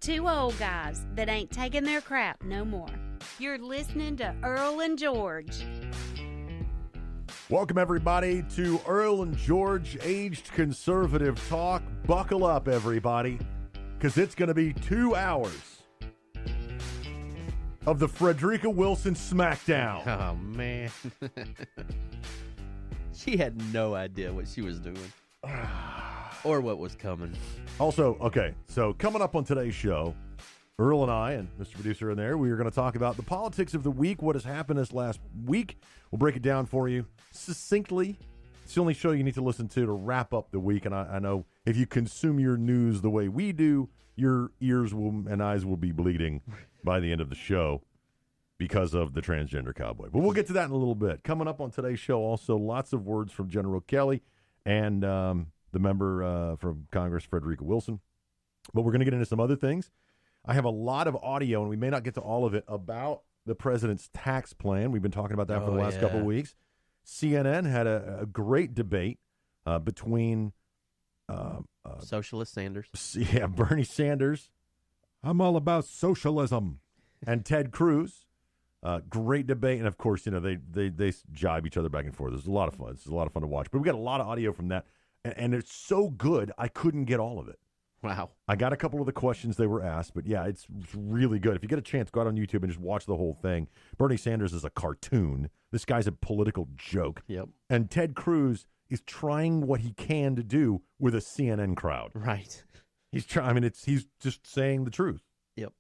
Two old guys that ain't taking their crap no more. You're listening to Earl and George. Welcome, everybody, to Earl and George Aged Conservative Talk. Buckle up, everybody, because it's going to be 2 hours of the Frederica Wilson Smackdown. Oh, man. She had no idea what she was doing or what was coming. Also, okay, so coming up on today's show, Earl and I and Mr. Producer in there, we are going to talk about the politics of the week, what has happened this last week. We'll break it down for you succinctly. It's the only show you need to listen to wrap up the week, and I know if you consume your news the way we do, your ears and eyes will be bleeding by the end of the show because of the transgender cowboy. But we'll get to that in a little bit. Coming up on today's show, also lots of words from General Kelly and the member from Congress, Frederica Wilson. But we're going to get into some other things. I have a lot of audio, and we may not get to all of it, about the president's tax plan. We've been talking about that for the last couple of weeks. CNN had a great debate between Socialist Sanders. Yeah, Bernie Sanders. I'm all about socialism. And Ted Cruz. Great debate. And, of course, you know, they jibe each other back and forth. It's a lot of fun. It's a lot of fun to watch. But we got a lot of audio from that. And it's so good, I couldn't get all of it. Wow. I got a couple of the questions they were asked, but yeah, it's really good. If you get a chance, go out on YouTube and just watch the whole thing. Bernie Sanders is a cartoon. This guy's a political joke. Yep. And Ted Cruz is trying what he can to do with a CNN crowd. Right. He's trying. I mean, he's just saying the truth. Yep.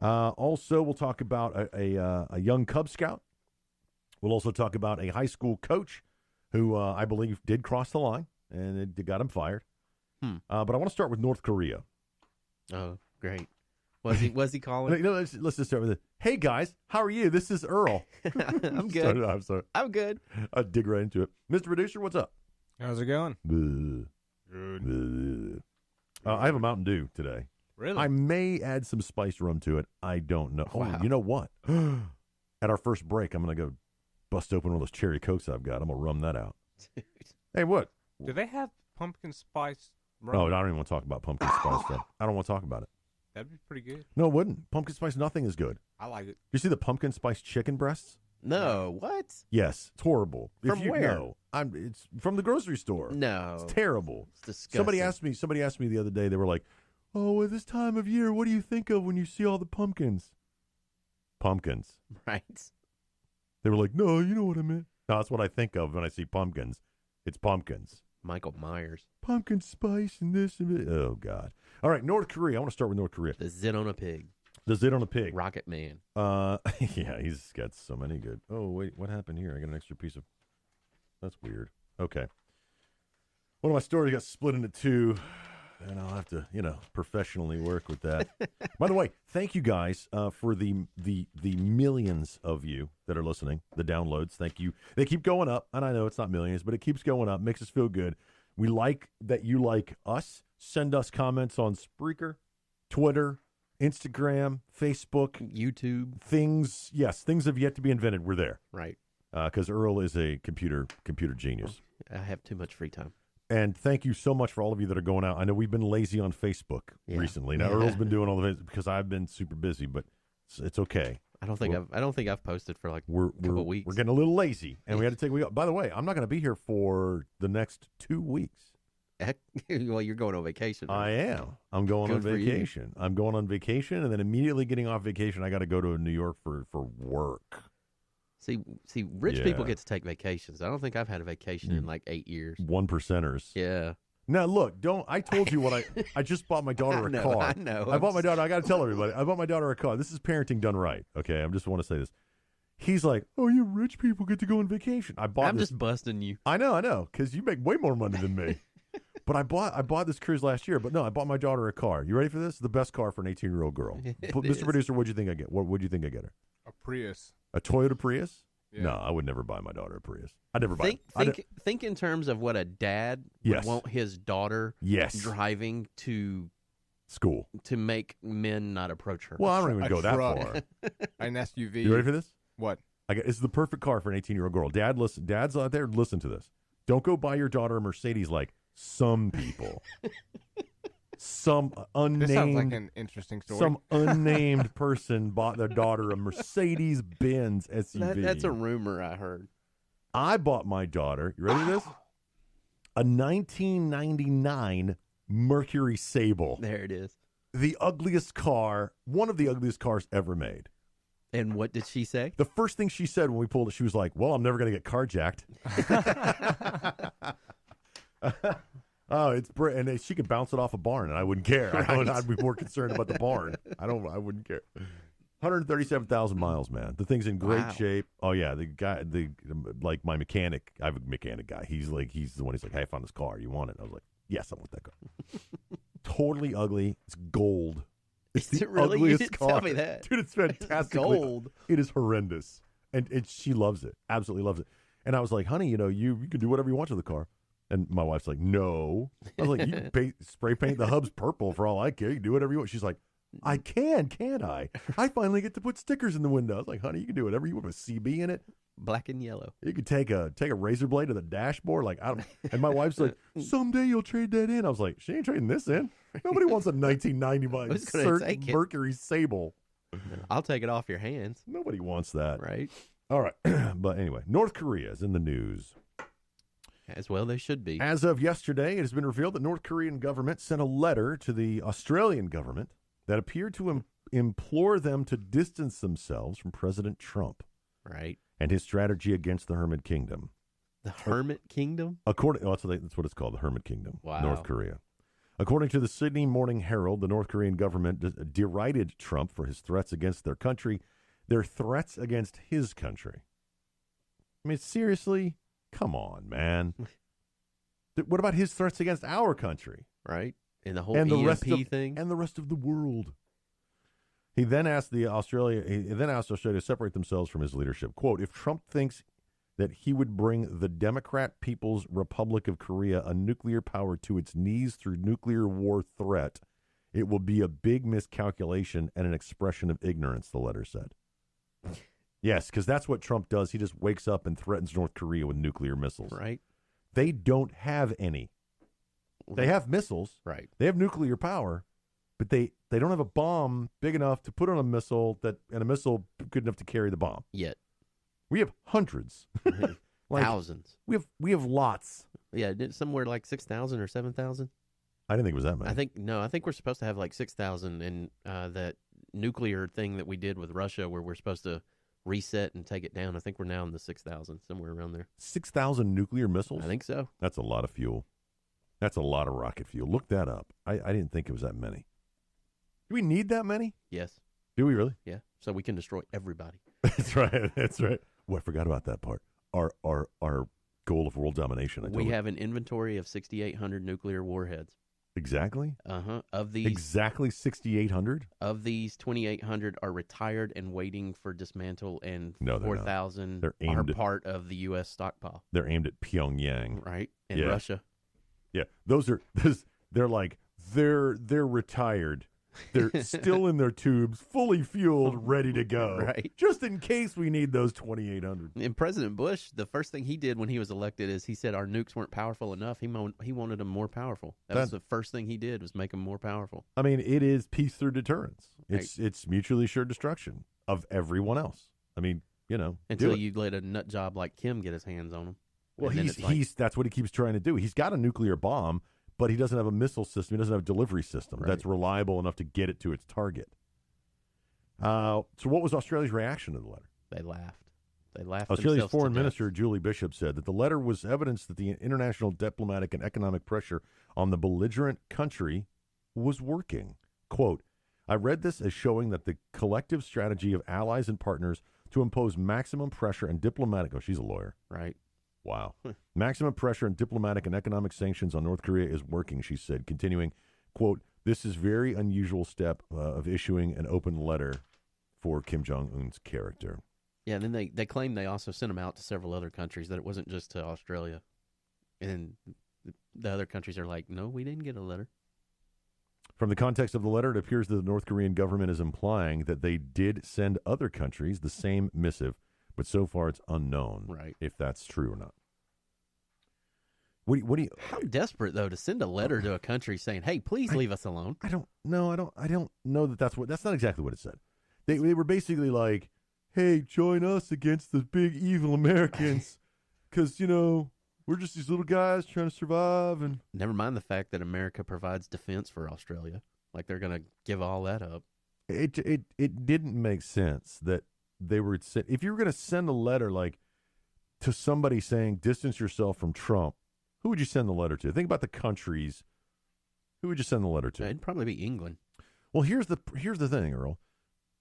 Also, we'll talk about a young Cub Scout. We'll also talk about a high school coach who I believe did cross the line, and it got him fired. But I want to start with North Korea. Oh, great. Was he calling? No, let's just start with it. Hey, guys, how are you? This is Earl. I'm good. I'm sorry. I'm good. I'll dig right into it. Mr. Producer, what's up? How's it going? Good. I have a Mountain Dew today. Really? I may add some spiced rum to it. I don't know. Wow. Oh, you know what? At our first break, I'm going to go bust open one of those cherry Cokes I've got. I'm going to rum that out. Hey, what? Do they have pumpkin spice rum? No, I don't even want to talk about pumpkin spice stuff. I don't want to talk about it. That'd be pretty good. No, it wouldn't. Pumpkin spice, nothing is good. I like it. You see the pumpkin spice chicken breasts? No, what? Yes, it's horrible. From where? No, it's from the grocery store. No. It's terrible. It's disgusting. Somebody asked me the other day, they were like, "Oh, at this time of year, what do you think of when you see all the pumpkins?" Pumpkins. Right. They were like, "No, you know what I meant." No, that's what I think of when I see pumpkins. It's pumpkins. Michael Myers. Pumpkin spice and this and this. Oh, God. All right, North Korea. I want to start with North Korea. The zit on a pig. The zit on a pig. Rocket Man. Yeah, he's got so many good. Oh, wait, what happened here? I got an extra piece of. That's weird. Okay. One of my stories got split into two, and I'll have to, professionally work with that. By the way, thank you guys for the millions of you that are listening, the downloads. Thank you. They keep going up, and I know it's not millions, but it keeps going up. Makes us feel good. We like that you like us. Send us comments on Spreaker, Twitter, Instagram, Facebook, YouTube. Things have yet to be invented. We're there. Right. Because Earl is a computer genius. I have too much free time. And thank you so much for all of you that are going out. I know we've been lazy on Facebook recently. Now Earl's been doing all the things because I've been super busy, but it's okay. I don't think I've posted for like a couple weeks. We're getting a little lazy, and we had to take a week off. By the way, I'm not going to be here for the next 2 weeks. Well, you're going on vacation. Right? I am. I'm going on vacation. I'm going on vacation, and then immediately getting off vacation, I got to go to New York for work. See, rich people get to take vacations. I don't think I've had a vacation in like 8 years. 1%ers. Yeah. Now, look, I told you what I just bought my daughter a car. I know. I bought my daughter, I got to tell everybody, I bought my daughter a car. This is parenting done right, okay? I just want to say this. He's like, "Oh, you rich people get to go on vacation." I'm just busting you. I know, because you make way more money than me. But I bought this cruise last year, but no, I bought my daughter a car. You ready for this? The best car for an 18-year-old girl. Mr. Producer, what'd you think I get? What'd you think I get her? A Prius. A Toyota Prius? Yeah. No, I would never buy my daughter a Prius. I'd never buy it. Think in terms of what a dad would want his daughter driving to school to make men not approach her. Well, I don't even go that far. An SUV. You ready for this? What? It's the perfect car for an 18-year-old girl. Dads out there, listen to this. Don't go buy your daughter a Mercedes like some people. some unnamed. This sounds like an interesting story. Some unnamed person bought their daughter a Mercedes-Benz SUV. That's a rumor I heard. I bought my daughter, you ready for this? A 1999 Mercury Sable. There it is. The ugliest car, one of the ugliest cars ever made. And what did she say? The first thing she said when we pulled it, she was like, well, I'm never going to get carjacked. Oh, and she could bounce it off a barn, and I wouldn't care. Right. I'd be more concerned about the barn. I wouldn't care. 137,000 miles, man. The thing's in great shape. Oh yeah, like my mechanic. I have a mechanic guy. He's the one. He's like, hey, I found this car. You want it? I was like, yes, I want that car. Totally ugly. It's gold. It's the really? ugliest You didn't car. tell me that. Dude, it's fantastic. It's gold. It is horrendous, and she loves it. Absolutely loves it. And I was like, honey, you can do whatever you want to the car. And my wife's like, no. I was like, you can spray paint the hubs purple for all I care. You can do whatever you want. She's like, I can't I? I finally get to put stickers in the window. I was like, honey, you can do whatever you want with CB in it. Black and yellow. You could take a razor blade to the dashboard. Like, I don't. And my wife's like, someday you'll trade that in. I was like, she ain't trading this in. Nobody wants a 1995 Mercury Sable. I'll take it off your hands. Nobody wants that. Right. All right. But anyway, North Korea is in the news. As well they should be. As of yesterday, it has been revealed that North Korean government sent a letter to the Australian government that appeared to implore them to distance themselves from President Trump. Right. And his strategy against the Hermit Kingdom. The Hermit Kingdom? That's what it's called, the Hermit Kingdom. Wow. North Korea. According to the Sydney Morning Herald, the North Korean government derided Trump for his threats against their country, their threats against his country. I mean, seriously? Come on, man. What about his threats against our country? Right. And the whole EMP thing. And the rest of the world. He then asked Australia to separate themselves from his leadership. Quote, if Trump thinks that he would bring the Democrat People's Republic of Korea a nuclear power to its knees through nuclear war threat, it will be a big miscalculation and an expression of ignorance, the letter said. Yes, because that's what Trump does. He just wakes up and threatens North Korea with nuclear missiles. Right. They don't have any. They have missiles. Right. They have nuclear power, but they don't have a bomb big enough to put on a missile and a missile good enough to carry the bomb. Yet. We have hundreds. Thousands. We have lots. Yeah, somewhere like 6,000 or 7,000. I didn't think it was that many. I think we're supposed to have like 6,000, and that nuclear thing that we did with Russia where we're supposed to reset and take it down. I think we're now in the 6,000, somewhere around there. 6,000 nuclear missiles? I think so. That's a lot of fuel. That's a lot of rocket fuel. Look that up. I didn't think it was that many. Do we need that many? Yes. Do we really? Yeah. So we can destroy everybody. That's right. That's right. Oh, I forgot about that part. Our goal of world domination. We have an inventory of 6,800 nuclear warheads. Exactly? Of these, exactly 6,800? Of these, 2,800 are retired and waiting for dismantle, and 4,000 are part of the U.S. stockpile. They're aimed at Pyongyang. Right. And Russia. Yeah. They're retired. They're still in their tubes, fully fueled, ready to go. Right. Just in case we need those 2,800. And President Bush, the first thing he did when he was elected is he said our nukes weren't powerful enough. He wanted them more powerful. That was the first thing he did, was make them more powerful. I mean, it is peace through deterrence. It's mutually assured destruction of everyone else. I mean, until you let a nut job like Kim get his hands on them. Well, that's what he keeps trying to do. He's got a nuclear bomb, but he doesn't have a missile system. He doesn't have a delivery system that's reliable enough to get it to its target. So what was Australia's reaction to the letter? They laughed. Australia's Foreign Minister, Julie Bishop, said that the letter was evidence that the international diplomatic and economic pressure on the belligerent country was working. Quote, I read this as showing that the collective strategy of allies and partners to impose maximum pressure and diplomatic... Oh, she's a lawyer. Right. Wow. Maximum pressure and diplomatic and economic sanctions on North Korea is working, she said, continuing, quote, this is very unusual step of issuing an open letter for Kim Jong-un's character. Yeah, and then they claim they also sent them out to several other countries, that it wasn't just to Australia. And the other countries are like, no, we didn't get a letter. From the context of the letter, it appears that the North Korean government is implying that they did send other countries the same missive, but so far it's unknown if that's true or not. What do you? How desperate though to send a letter to a country saying, "Hey, please leave us alone." I don't know. I don't know that's not exactly what it said. They were basically like, "Hey, join us against the big evil Americans, because we're just these little guys trying to survive." And Never mind the fact that America provides defense for Australia. Like they're going to give all that up. it didn't make sense that they were. If you were going to send a letter like to somebody saying distance yourself from Trump, who would you send the letter to? Think about the countries. Who would you send the letter to? It'd probably be England. Well, here's the thing, Earl.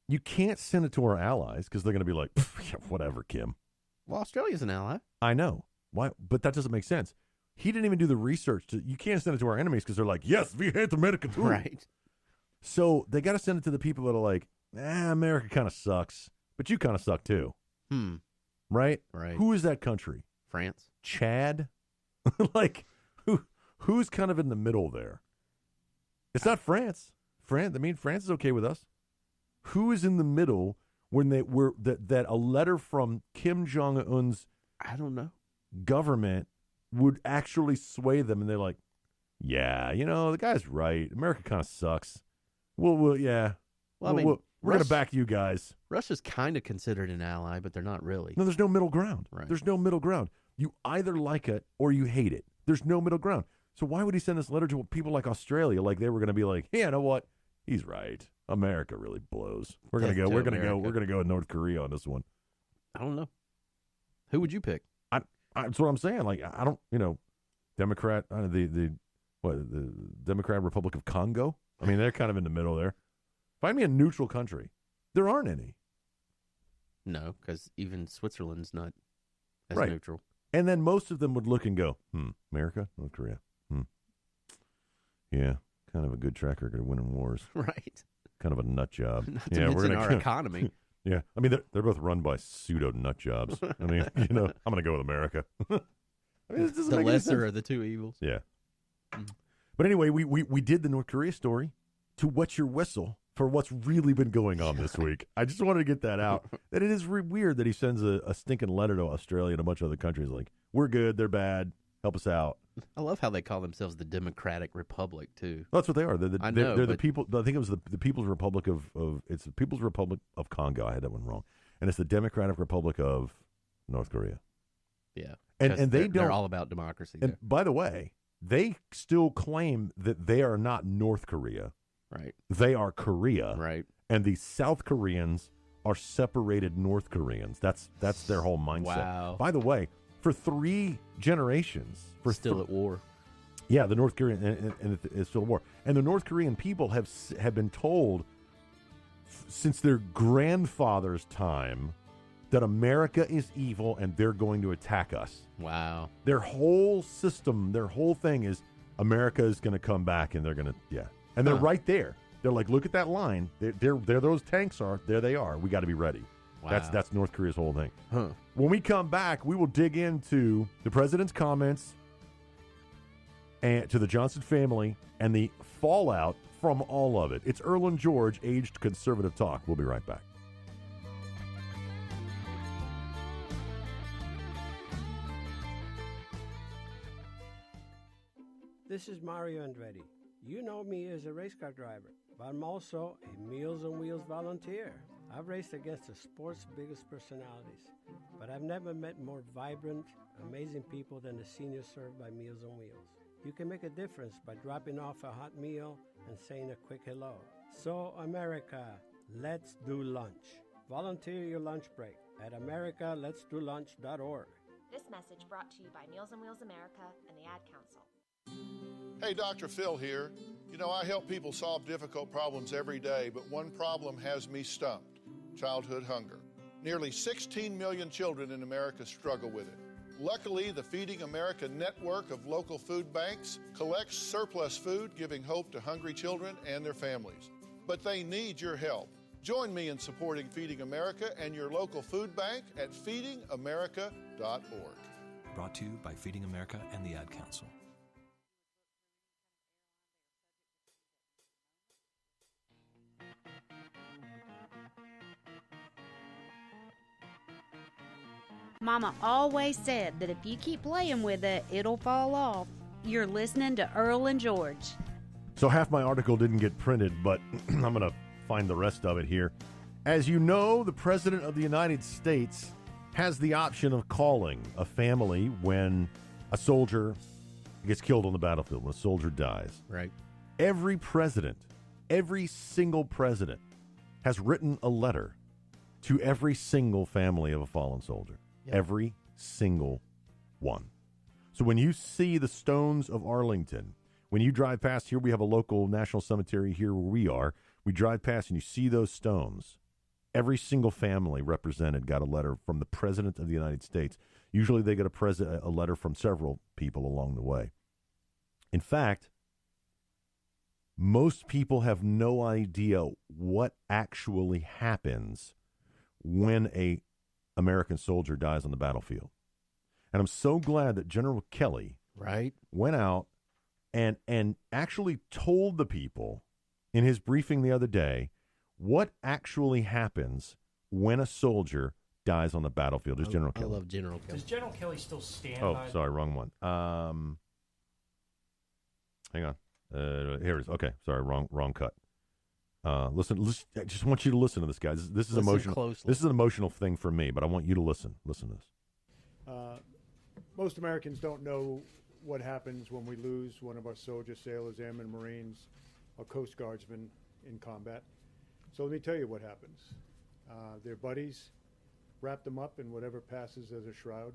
You can't send it to our allies because they're going to be like, yeah, whatever, Kim. Well, Australia's an ally. I know. Why? But that doesn't make sense. He didn't even do the research. You can't send it to our enemies because they're like, yes, we hate America too. Right. So they got to send it to the people that are like, America kind of sucks, but you kind of suck too. Right? Right. Who is that country? France. Chad? Like, who's kind of in the middle there? It's not France. France is okay with us. Who is in the middle when they were that a letter from Kim Jong-un's I don't know. government would actually sway them, and they're like, yeah, the guy's right. America kind of sucks. Yeah. Well, we're going to back you guys. Russia's kind of considered an ally, but they're not really. No, there's no middle ground. Right. There's no middle ground. You either like it or you hate it. There's no middle ground. So why would he send this letter to people like Australia? Like they were going to be like, yeah, you know what? He's right. America really blows. We're going to go with North Korea on this one. I don't know. Who would you pick? That's what I'm saying. Like, I don't, Democrat, the Democratic Republic of Congo. I mean, they're kind of in the middle there. Find me a neutral country. There aren't any. No, because even Switzerland's not as Right. neutral. And then most of them would look and go, America, North Korea. Yeah, kind of a good track record of winning wars. Right. Kind of a nut job. Not to Yeah, mention our economy. Yeah, I mean, they're both run by pseudo nut jobs. I mean, I'm going to go with America. I mean, this doesn't The make any lesser sense. of the two evils. Yeah. But anyway, we did the North Korea story to wet your whistle for what's really been going on this week. I just wanted to get that out. That it is weird that he sends a stinking letter to Australia and a bunch of other countries like, we're good, they're bad, help us out. I love how they call themselves the Democratic Republic, too. Well, that's what they are. I know, they're the but- people. I think it was the People's Republic of it's the People's Republic of Congo. I had that one wrong, and it's the Democratic Republic of North Korea. Yeah. And 'Cause they they're don't. all about democracy. And there. by the way, they still claim that they are not North Korea. Right. They are Korea. Right. And the South Koreans are separated North Koreans. That's their whole mindset. Wow. By the way, for 3 generations, We're still at war. yeah, the North Korean and it's still a war. And the North Korean people have been told since their grandfather's time that America is evil and they're going to attack us. Wow. Their whole system, their whole thing is America is going to come back and they're going to and they're right there. They're like, look at that line. There those tanks are. There they are. We got to be ready. Wow. That's North Korea's whole thing. Huh. When we come back, we will dig into the president's comments and to the Johnson family and the fallout from all of it. It's Earl and George, Aged Conservative Talk. We'll be right back. This is Mario Andretti. You know me as a race car driver, but I'm also a Meals on Wheels volunteer. I've raced against the sport's biggest personalities, but I've never met more vibrant, amazing people than the seniors served by Meals on Wheels. You can make a difference by dropping off a hot meal and saying a quick hello. So, America, let's do lunch. Volunteer your lunch break at americaletsdolunch.org. This message brought to you by Meals on Wheels America and the Ad Council. Hey, Dr. Phil here. You know, I help people solve difficult problems every day, but one problem has me stumped: childhood hunger. Nearly 16 million children in America struggle with it. Luckily, the Feeding America network of local food banks collects surplus food, giving hope to hungry children and their families. But they need your help. Join me in supporting Feeding America and your local food bank at feedingamerica.org. Brought to you by Feeding America and the Ad Council. Mama always said that if you keep playing with it, it'll fall off. You're listening to Earl and George. So half my article didn't get printed, but I'm going to find the rest of it here. As you know, the President of the United States has the option of calling a family when a soldier gets killed on the battlefield, when a soldier dies. Right. Every president, every single president has written a letter to every single family of a fallen soldier. Yep. Every single one. So when you see the stones of Arlington, when you drive past here, we have a local national cemetery here where we are. We drive past and you see those stones. Every single family represented got a letter from the President of the United States. Usually they get a letter from several people along the way. In fact, most people have no idea what actually happens when a American soldier dies on the battlefield. And I'm so glad that General Kelly went out and actually told the people in his briefing the other day what actually happens when a soldier dies on the battlefield. There's General Kelly. I love General Kelly. Does General Kelly still stand Oh, by? sorry, wrong one. Hang on. Here it is. Okay, sorry, wrong cut. Listen, I just want you to listen to this, guys. This is Listen emotional. closely. This is an emotional thing for me, but I want you to listen. Listen to this. Most Americans don't know what happens when we lose one of our soldiers, sailors, airmen, Marines, or Coast Guardsmen in combat. So let me tell you what happens. Their buddies wrap them up in whatever passes as a shroud,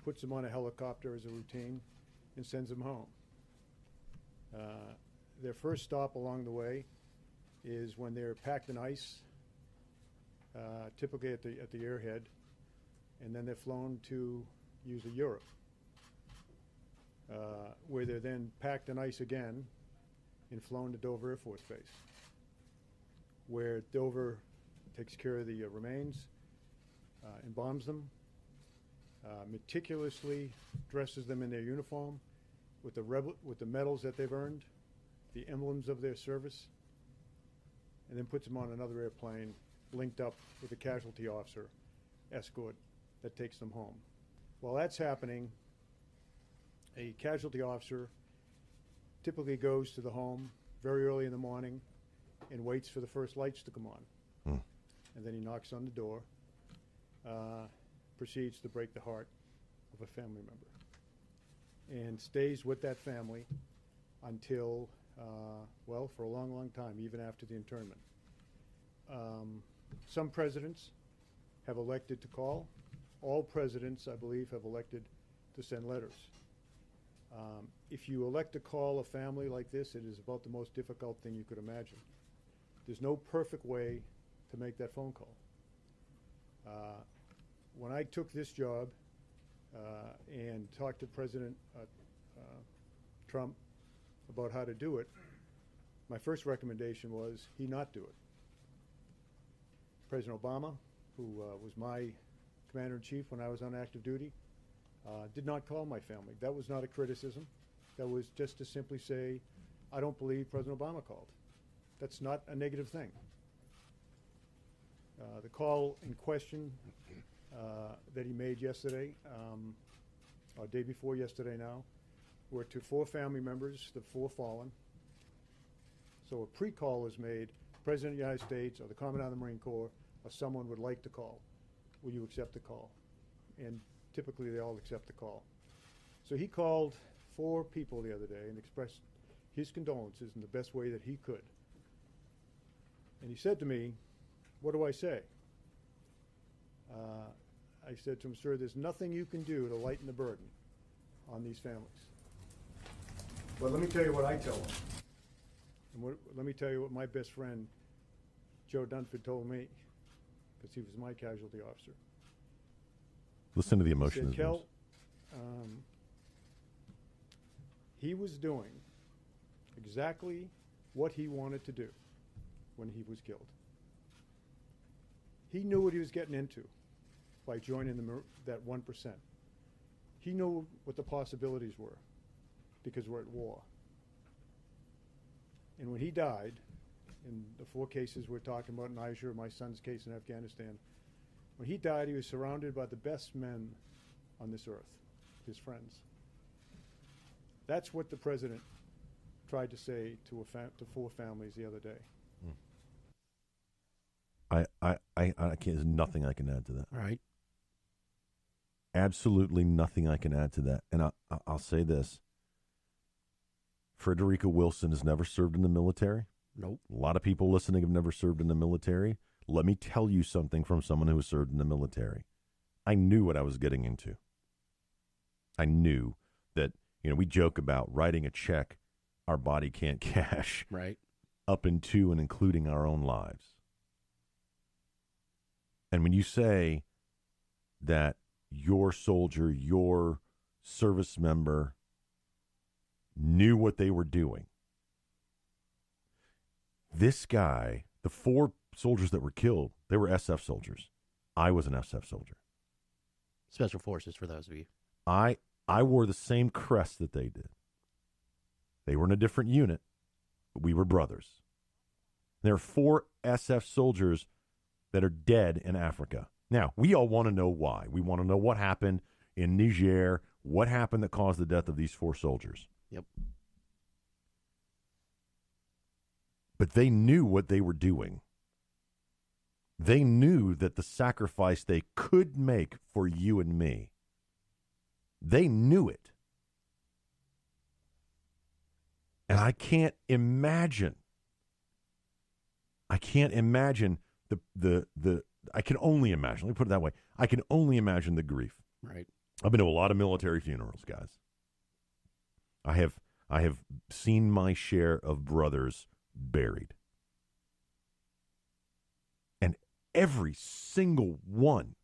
puts them on a helicopter as a routine, and sends them home. Their first stop along the way is when they're packed in ice, typically at the airhead, and then they're flown to usually Europe, where they're then packed in ice again and flown to Dover Air Force Base, where Dover takes care of the remains, embalms them, meticulously dresses them in their uniform with the medals that they've earned, the emblems of their service, and then puts them on another airplane linked up with a casualty officer escort that takes them home. While that's happening, a casualty officer typically goes to the home very early in the morning and waits for the first lights to come on. And then he knocks on the door, proceeds to break the heart of a family member, and stays with that family until, for a long, long time, even after the internment. Some presidents have elected to call. All presidents, I believe, have elected to send letters. If you elect to call a family like this, it is about the most difficult thing you could imagine. There's no perfect way to make that phone call. When I took this job and talked to President Trump about how to do it, my first recommendation was he not do it. President Obama, who was my commander-in-chief when I was on active duty, did not call my family. That was not a criticism. That was just to simply say, I don't believe President Obama called. That's not a negative thing. The call in question that he made yesterday, or day before yesterday now, were to 4 family members, the 4 fallen. So a pre-call is made, President of the United States or the Commandant of the Marine Corps or someone would like to call. Will you accept the call? And typically they all accept the call. So he called 4 people the other day and expressed his condolences in the best way that he could. And he said to me, what do I say? I said to him, sir, there's nothing you can do to lighten the burden on these families. But let me tell you what I tell them. And let me tell you what my best friend, Joe Dunford, told me, because he was my casualty officer. Listen to the emotion. He said, Kel, he was doing exactly what he wanted to do when he was killed. He knew what he was getting into by joining that 1%. He knew what the possibilities were because we're at war. And when he died, in the 4 cases we're talking about in Niger, my son's case in Afghanistan, When he died, he was surrounded by the best men on this earth, his friends. That's what the president tried to say to four families the other day. I can't. There's nothing I can add to that. Right. Absolutely nothing I can add to that. And I'll say this: Frederica Wilson has never served in the military. Nope. A lot of people listening have never served in the military. Let me tell you something from someone who has served in the military. I knew what I was getting into. I knew that, we joke about writing a check our body can't cash. Right. Up into and including our own lives. And when you say that your soldier, your service member knew what they were doing, this guy, the 4 soldiers that were killed, they were SF soldiers. I was an SF soldier. Special Forces, for those of you. I wore the same crest that they did. They were in a different unit, but we were brothers. There are 4 SF soldiers that are dead in Africa. Now, we all want to know why. We want to know what happened in Niger, what happened that caused the death of these 4 soldiers. Yep. But they knew what they were doing. They knew that the sacrifice they could make for you and me, they knew it. And I can't imagine I can only imagine, let me put it that way, I can only imagine the grief. Right. I've been to a lot of military funerals, guys. I have seen my share of brothers buried. And every single one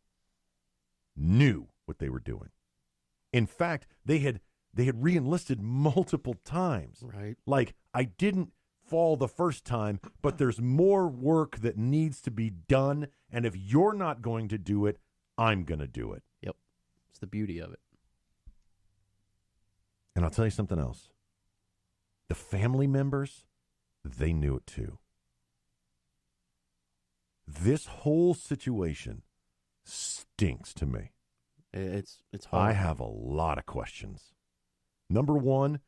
knew what they were doing. In fact, they had re-enlisted multiple times. Right. Like, I didn't fall the first time, but there's more work that needs to be done, and if you're not going to do it, I'm going to do it. Yep. It's the beauty of it. And I'll tell you something else. The family members, they knew it too. This whole situation stinks to me. It's hard. I have a lot of questions. Number one,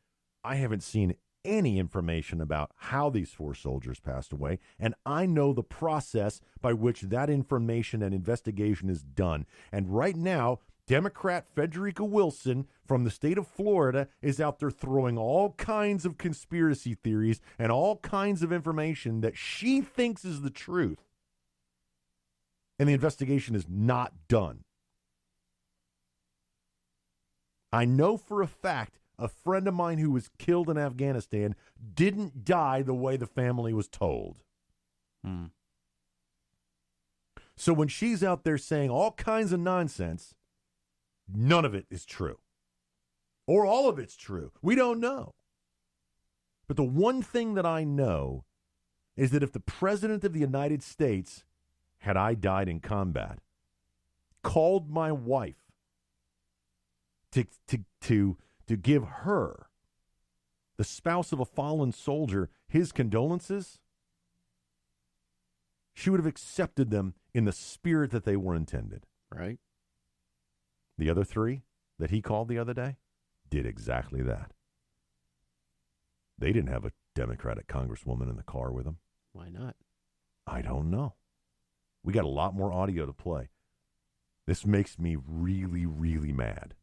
I haven't seen any information about how these 4 soldiers passed away, and I know the process by which that information and investigation is done. And right now, Democrat Frederica Wilson from the state of Florida is out there throwing all kinds of conspiracy theories and all kinds of information that she thinks is the truth. And the investigation is not done. I know for a fact a friend of mine who was killed in Afghanistan didn't die the way the family was told. So when she's out there saying all kinds of nonsense, none of it is true. Or all of it's true. We don't know. But the one thing that I know is that if the President of the United States, had I died in combat, called my wife to give her, the spouse of a fallen soldier, his condolences, she would have accepted them in the spirit that they were intended. Right. The other 3 that he called the other day did exactly that. They didn't have a Democratic congresswoman in the car with them. Why not? I don't know. We got a lot more audio to play. This makes me really, really mad.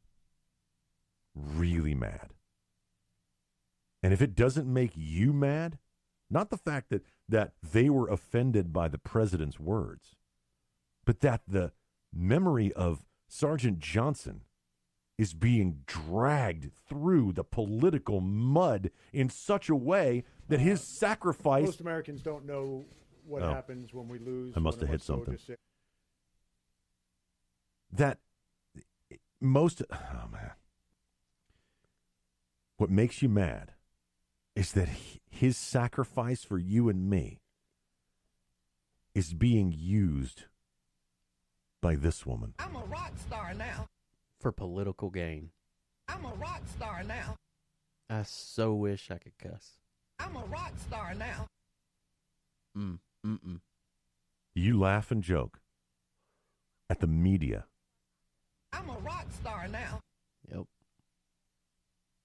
Really mad. And if it doesn't make you mad, not the fact that they were offended by the president's words, but that the memory of Sergeant Johnson is being dragged through the political mud in such a way that his sacrifice... Most Americans don't know what happens when we lose. I must have hit something. Say. That most... Oh, man. What makes you mad is that his sacrifice for you and me is being used by this woman. I'm a rock star now. For political gain. I'm a rock star now. I so wish I could cuss. I'm a rock star now. You laugh and joke. at the media. I'm a rock star now. Yep.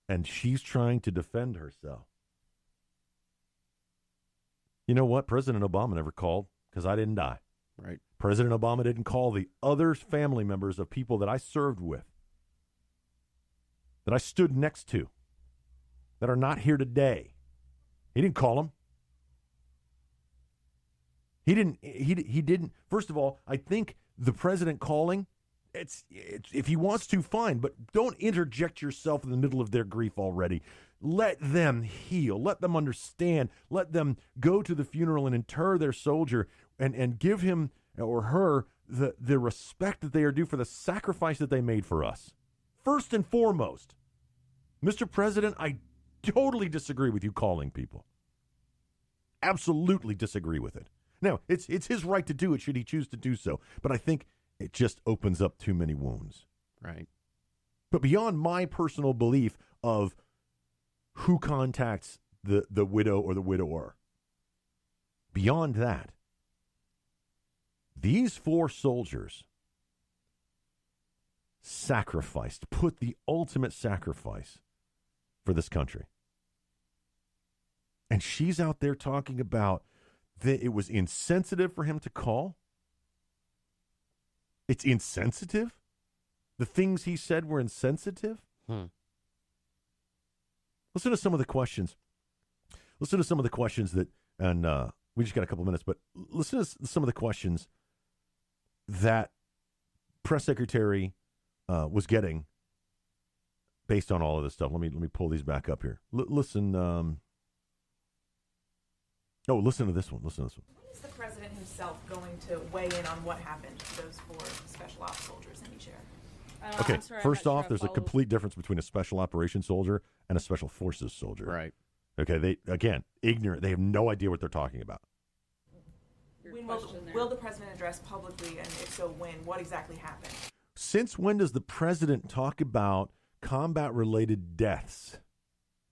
And she's trying to defend herself. You know what? President Obama never called because I didn't die. Right. President Obama didn't call the other family members of people that I served with, that I stood next to, that are not here today. He didn't call them. He didn't. First of all, I think the president calling, it's if he wants to, fine, but don't interject yourself in the middle of their grief already. Let them heal. Let them understand. Let them go to the funeral and inter their soldier and give him or her the respect that they are due for the sacrifice that they made for us. First and foremost, Mr. President, I totally disagree with you calling people. Absolutely disagree with it. Now, it's his right to do it should he choose to do so, but I think it just opens up too many wounds. Right. But beyond my personal belief of who contacts the widow or the widower, beyond that, these 4 soldiers sacrificed, put the ultimate sacrifice for this country. And she's out there talking about that it was insensitive for him to call. It's insensitive? The things he said were insensitive? Listen to some of the questions. Listen to some of the questions that, and we just got a couple minutes, but listen to some of the questions that press secretary was getting based on all of this stuff. Let me pull these back up here. Listen. Listen to this one. Listen to this one. When is the president himself going to weigh in on what happened to those 4 special ops soldiers in each area? Okay, first off, there's a complete difference between a special operations soldier and a special forces soldier. Right. Okay, they, again, ignorant. They have no idea what they're talking about. Will the president address publicly, and if so, when? What exactly happened? Since when does the president talk about combat-related deaths?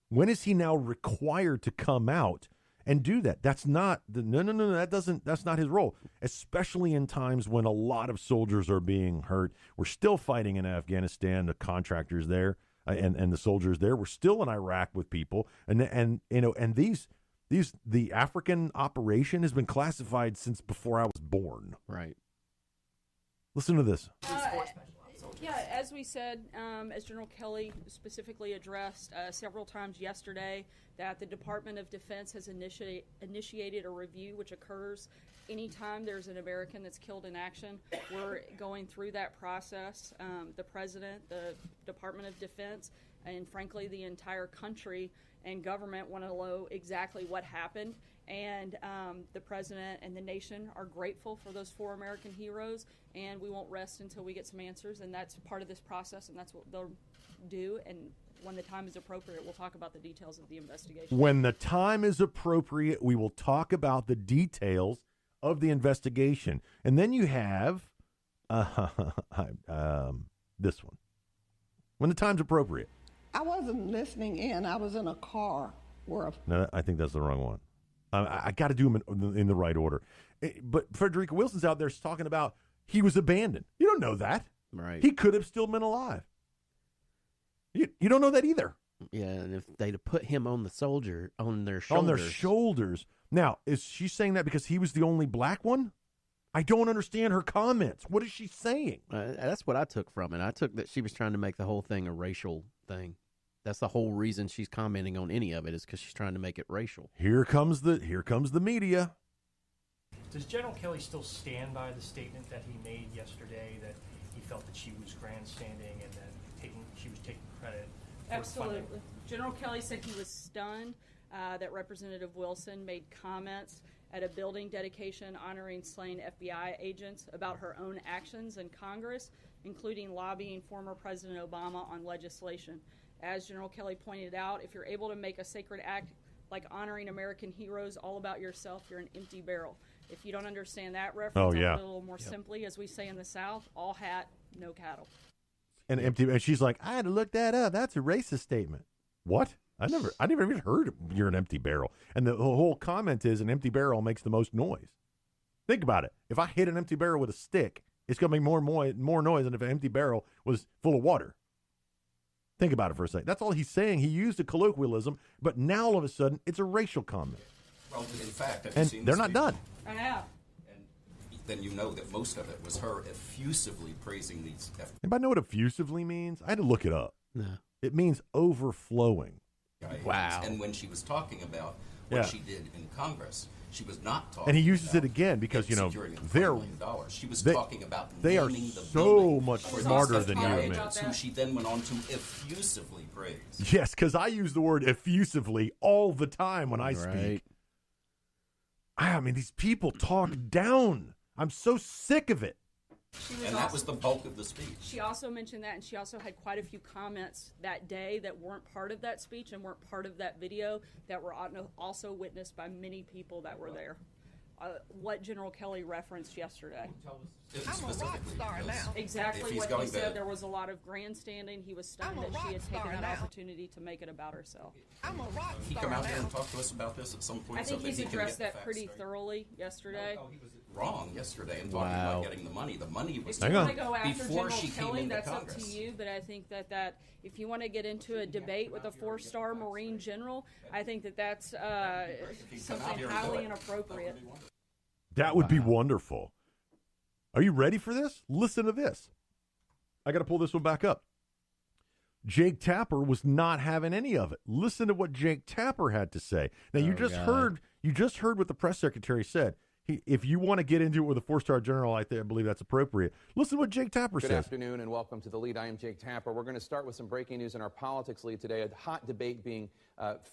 When is he now required to come out and do that? That's not that's not his role, especially in times when a lot of soldiers are being hurt. We're still fighting in Afghanistan, the contractors there and the soldiers there. We're still in Iraq with people, and the African operation has been classified since before I was born. Right. Listen to this. Yeah, as we said, as General Kelly specifically addressed several times yesterday, that the Department of Defense has initiated a review which occurs anytime there's an American that's killed in action. We're going through that process. The President, the Department of Defense, and frankly the entire country and government want to know exactly what happened. And the President and the nation are grateful for those 4 American heroes, and we won't rest until we get some answers, and that's part of this process, and that's what they'll do. And when the time is appropriate, we'll talk about the details of the investigation. When the time is appropriate, we will talk about the details of the investigation. And then you have this one. When the time's appropriate. I wasn't listening in. I was in a car. No, I think that's the wrong one. I got to do them in the right order. But Frederica Wilson's out there talking about he was abandoned. You don't know that. Right. He could have still been alive. You don't know that either. Yeah, and if they'd have put him on their shoulders. On their shoulders. Now, is she saying that because he was the only black one? I don't understand her comments. What is she saying? That's what I took from it. I took that she was trying to make the whole thing a racial thing. That's the whole reason she's commenting on any of it, is because she's trying to make it racial. Here comes the media. Does General Kelly still stand by the statement that he made yesterday that he felt that she was grandstanding and that she was taking credit for Absolutely. funding? General Kelly said he was stunned that Representative Wilson made comments at a building dedication honoring slain FBI agents about her own actions in Congress, including lobbying former President Obama on legislation. As General Kelly pointed out, if you're able to make a sacred act like honoring American heroes all about yourself, you're an empty barrel. If you don't understand that reference, I'll put it a little more simply, as we say in the South, all hat, no cattle. And she's like, I had to look that up. That's a racist statement. What? I never even heard you're an empty barrel. And the whole comment is an empty barrel makes the most noise. Think about it. If I hit an empty barrel with a stick, It's going to make more noise than if an empty barrel was full of water. Think about it for a second. That's all he's saying. He used a colloquialism, but now all of a sudden it's a racial comment. Well, in fact, have and you seen they're the not speech? done. I have. And then you know that most of it was her effusively praising these. Anybody know what effusively means? I had to look it up. No. It means overflowing. Wow. And when she was talking about what Yeah. she did in Congress, she was not talking. And he uses about it again because, securing the $20 they're million. She was they- talking about they are naming the so building much for smarter these than you FBI and me. agents, who she then went on to effusively praise. Yes, because I use the word effusively all the time when I speak. I mean, these people talk down. I'm so sick of it. And that was the bulk of the speech. She also mentioned that, and she also had quite a few comments that day that weren't part of that speech and weren't part of that video that were also witnessed by many people that were there. What General Kelly referenced yesterday. I'm a rock star now. Exactly If he's what going he said. to- There was a lot of grandstanding. He was stunned I'm a that she had rock taken star that now. opportunity to make it about herself. I'm a rock He star come out now. here and talk to us about this at some point. I think so he's that he can addressed get the that facts pretty straight. thoroughly yesterday. He was wrong yesterday and talking Wow. about getting the money. The money was If you want to given go after before General she came Kelly, into that's Congress. up to you. But I think that if you want to get into a debate with a 4-star Marine general, I think that's something highly inappropriate. That would be wonderful. Are you ready for this? Listen to this. I got to pull this one back up. Jake Tapper was not having any of it. Listen to what Jake Tapper had to say. Now you just heard what the press secretary said. If you want to get into it with a 4-star general, I believe that's appropriate. Listen to what Jake Tapper Good says. afternoon and welcome to The Lead. I am Jake Tapper. We're going to start with some breaking news in our politics lead today. A hot debate being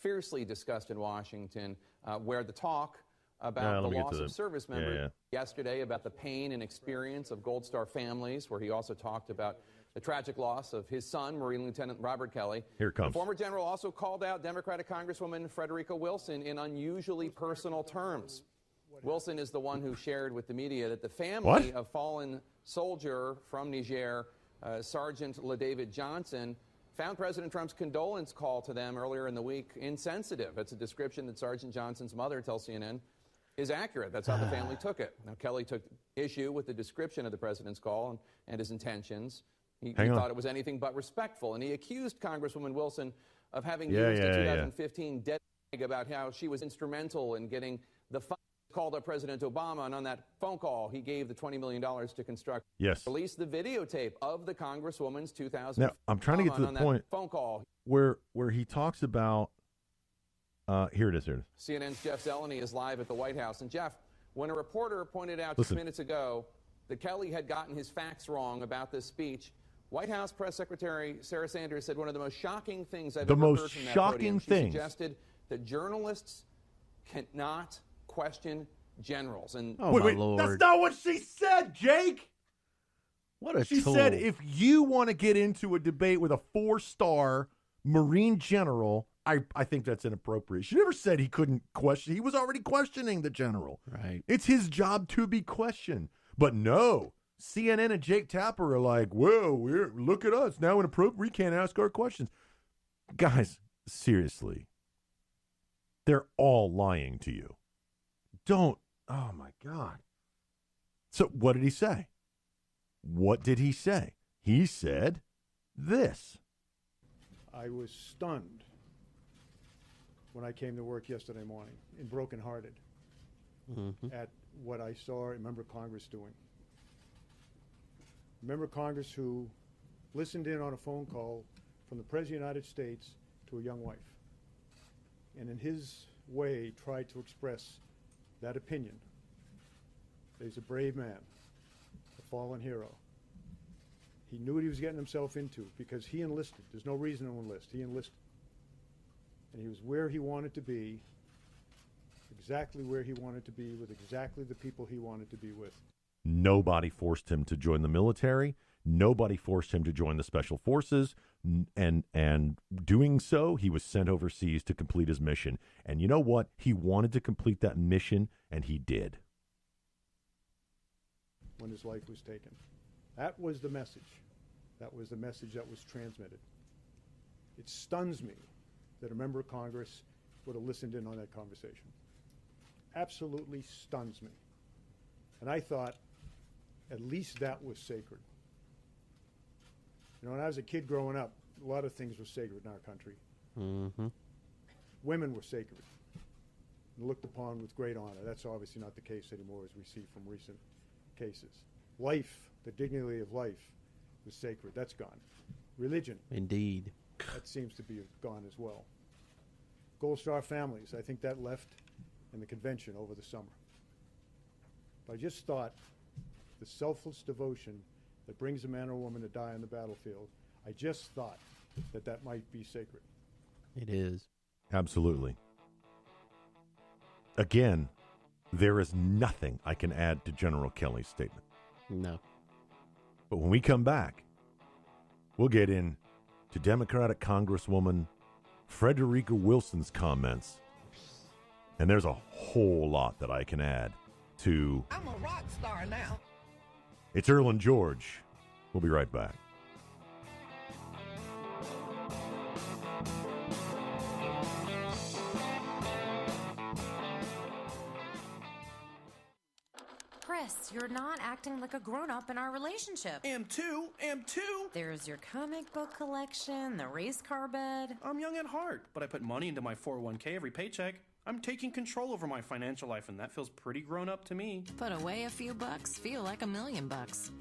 fiercely discussed in Washington where the talk about the loss of service members yesterday, about the pain and experience of Gold Star families, where he also talked about the tragic loss of his son, Marine Lieutenant Robert Kelly. Here it comes. The former general also called out Democratic Congresswoman Frederica Wilson in unusually personal terms. Wilson is the one who shared with the media that the family of fallen soldier from Niger, Sergeant LaDavid Johnson, found President Trump's condolence call to them earlier in the week insensitive. It's a description that Sergeant Johnson's mother tells CNN is accurate. That's how the family took it. Now, Kelly took issue with the description of the president's call and his intentions. He thought it was anything but respectful, and he accused Congresswoman Wilson of having used a 2015 dead about how she was instrumental in getting the funds. Called up President Obama, and on that phone call, he gave the $20 million to construct. Release the videotape of the Congresswoman's 2000. Now, I'm trying to get to the point phone call where he talks about. Here it is. CNN's Jeff Zeleny is live at the White House, and Jeff, when a reporter pointed out Listen. 2 minutes ago that Kelly had gotten his facts wrong about this speech, White House Press Secretary Sarah Sanders said one of the most shocking things I've ever heard from that podium. She suggested that journalists cannot question generals. And wait, that's not what she said, Jake. What a She tool. said if you want to get into a debate with a 4-star Marine general, I think that's inappropriate. She never said he couldn't question. He was already questioning the general. Right. It's his job to be questioned. But no, CNN and Jake Tapper are like, whoa, look at us. Now inappropriate. We can't ask our questions. Guys, seriously. They're all lying to you. Oh my God. So what did he say? What did he say? He said this. I was stunned when I came to work yesterday morning and brokenhearted at what I saw a member of Congress doing. A member of Congress who listened in on a phone call from the President of the United States to a young wife, and in his way tried to express that opinion. He's a brave man, a fallen hero. He knew what he was getting himself into because he enlisted. There's no reason to enlist. He enlisted. And he was where he wanted to be, exactly where he wanted to be, with exactly the people he wanted to be with. Nobody forced him to join the military. Nobody forced him to join the special forces. And doing so, he was sent overseas to complete his mission. And you know what? He wanted to complete that mission, and he did. When his life was taken. That was the message. That was the message that was transmitted. It stuns me that a member of Congress would have listened in on that conversation. Absolutely stuns me. And I thought, at least that was sacred. You know, when I was a kid growing up, a lot of things were sacred in our country. Mm-hmm. Women were sacred and looked upon with great honor. That's obviously not the case anymore, as we see from recent cases. Life, the dignity of life, was sacred. That's gone. Religion. Indeed. That seems to be gone as well. Gold Star families, I think that left in the convention over the summer. But I just thought the selfless devotion that brings a man or woman to die on the battlefield, I just thought that that might be sacred. It is. Absolutely. Again, there is nothing I can add to General Kelly's statement. No. But when we come back, we'll get in to Democratic Congresswoman Frederica Wilson's comments. And there's a whole lot that I can add to... I'm a rock star now. It's Earl and George. We'll be right back. Chris, you're not acting like a grown-up in our relationship. Am too. There's your comic book collection, the race car bed. I'm young at heart, but I put money into my 401k every paycheck. I'm taking control over my financial life, and that feels pretty grown up to me. Put away a few bucks, feel like $1 million.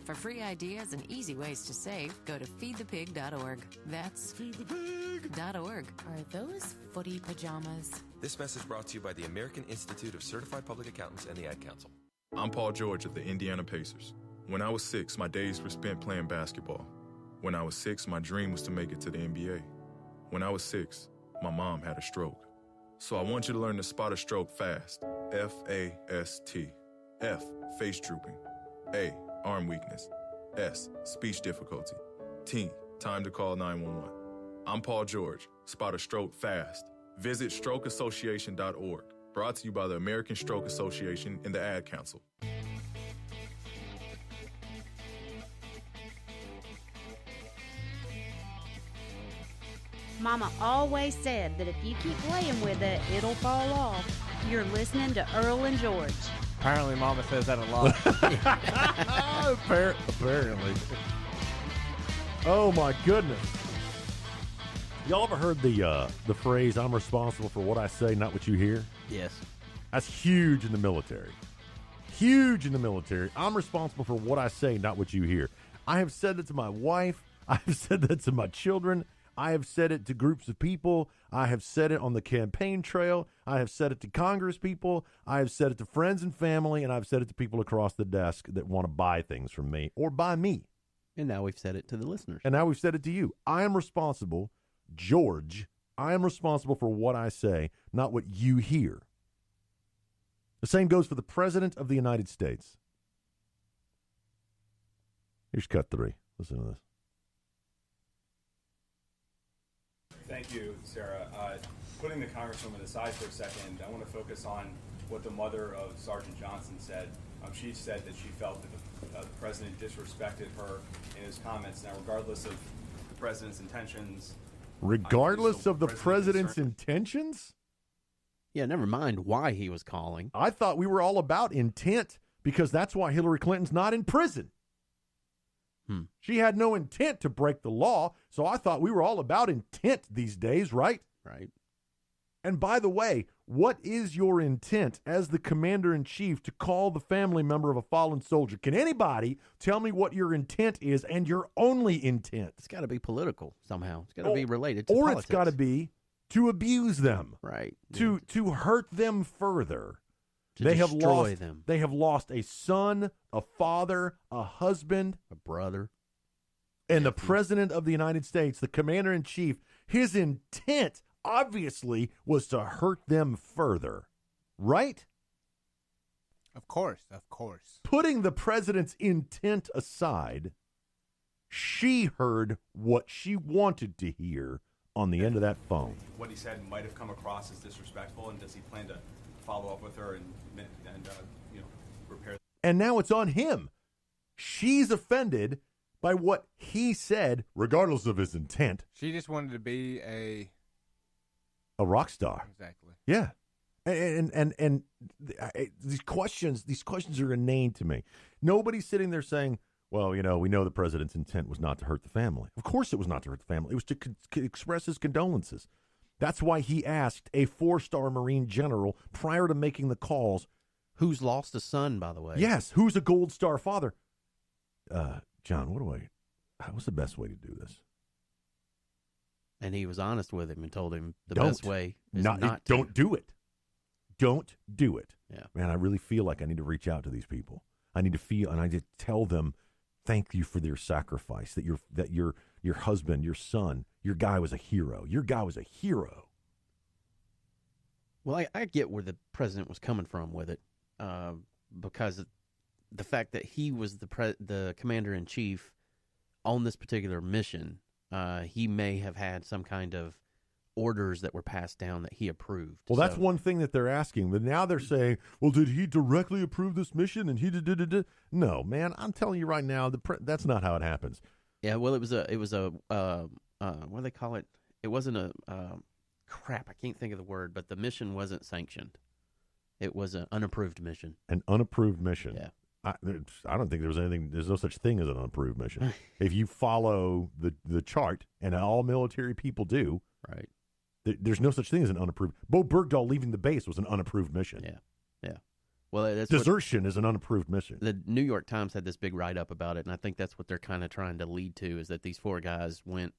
For free ideas and easy ways to save, go to feedthepig.org. That's feedthepig.org. Are those footy pajamas? This message brought to you by the American Institute of Certified Public Accountants and the Ad Council. I'm Paul George of the Indiana Pacers. When I was 6, my days were spent playing basketball. When I was 6, my dream was to make it to the NBA. When I was 6, my mom had a stroke. So I want you to learn to spot a stroke fast. F-A-S-T. F, face drooping. A, arm weakness. S, speech difficulty. T, time to call 911. I'm Paul George. Spot a stroke fast. Visit strokeassociation.org. Brought to you by the American Stroke Association and the Ad Council. Mama always said that if you keep playing with it, it'll fall off. You're listening to Earl and George. Apparently, Mama says that a lot. Apparently. Oh, my goodness. Y'all ever heard the phrase, I'm responsible for what I say, not what you hear? Yes. That's huge in the military. Huge in the military. I'm responsible for what I say, not what you hear. I have said that to my wife. I have said that to my children. I have said it to groups of people. I have said it on the campaign trail. I have said it to Congress people. I have said it to friends and family, and I've said it to people across the desk that want to buy things from me or buy me. And now we've said it to the listeners. And now we've said it to you. I am responsible, George, I am responsible for what I say, not what you hear. The same goes for the President of the United States. Here's cut 3. Listen to this. Thank you, Sarah. Putting the Congresswoman aside for a second, I want to focus on what the mother of Sergeant Johnson said. She said that she felt that the president disrespected her in his comments. Now, regardless of the president's intentions... Regardless of the president's intentions? Yeah, never mind why he was calling. I thought we were all about intent because that's why Hillary Clinton's not in prison. She had no intent to break the law, so I thought we were all about intent these days, right? Right. And by the way, what is your intent as the commander-in-chief to call the family member of a fallen soldier? Can anybody tell me what your intent is and your only intent? It's got to be political somehow. It's got to be related to or politics. It's got to be to abuse them. Right. To hurt them further. To destroy them. They have lost a son, a father, a husband, a brother. And the President of the United States, the Commander-in-Chief, his intent obviously was to hurt them further. Right? Of course. Putting the president's intent aside, she heard what she wanted to hear on the end of that phone. What he said might have come across as disrespectful, and does he plan to follow up with her and repair? And now it's on him. She's offended by what he said, regardless of his intent. She just wanted to be a rock star. Exactly. Yeah. And these questions are inane to me. Nobody's sitting there saying, well, we know the president's intent was not to hurt the family. Of course it was not to hurt the family. It was to express his condolences. That's why he asked a 4-star Marine general prior to making the calls. Who's lost a son, by the way. Yes, who's a Gold Star father. John, what's the best way to do this? And he was honest with him and told him best way is not to. Don't do it. Don't do it. Yeah. Man, I really feel like I need to reach out to these people. I need to tell them thank you for their sacrifice, that your husband, your son, your guy was a hero. Your guy was a hero. Well, I get where the president was coming from with it, because the fact that he was the commander-in-chief on this particular mission, he may have had some kind of orders that were passed down that he approved. Well, that's one thing that they're asking. But now they're saying, well, did he directly approve this mission? And he did. No, man, I'm telling you right now, that's not how it happens. Yeah, well, it was a what do they call it? It wasn't a crap. I can't think of the word, but the mission wasn't sanctioned. It was an unapproved mission. An unapproved mission. Yeah. I don't think there's no such thing as an unapproved mission. If you follow the chart, and all military people do, right? There's no such thing as an unapproved. Bo Bergdahl leaving the base was an unapproved mission. Yeah. Well, desertion is an unapproved mission. The New York Times had this big write-up about it, and I think that's what they're kind of trying to lead to, is that these 4 guys went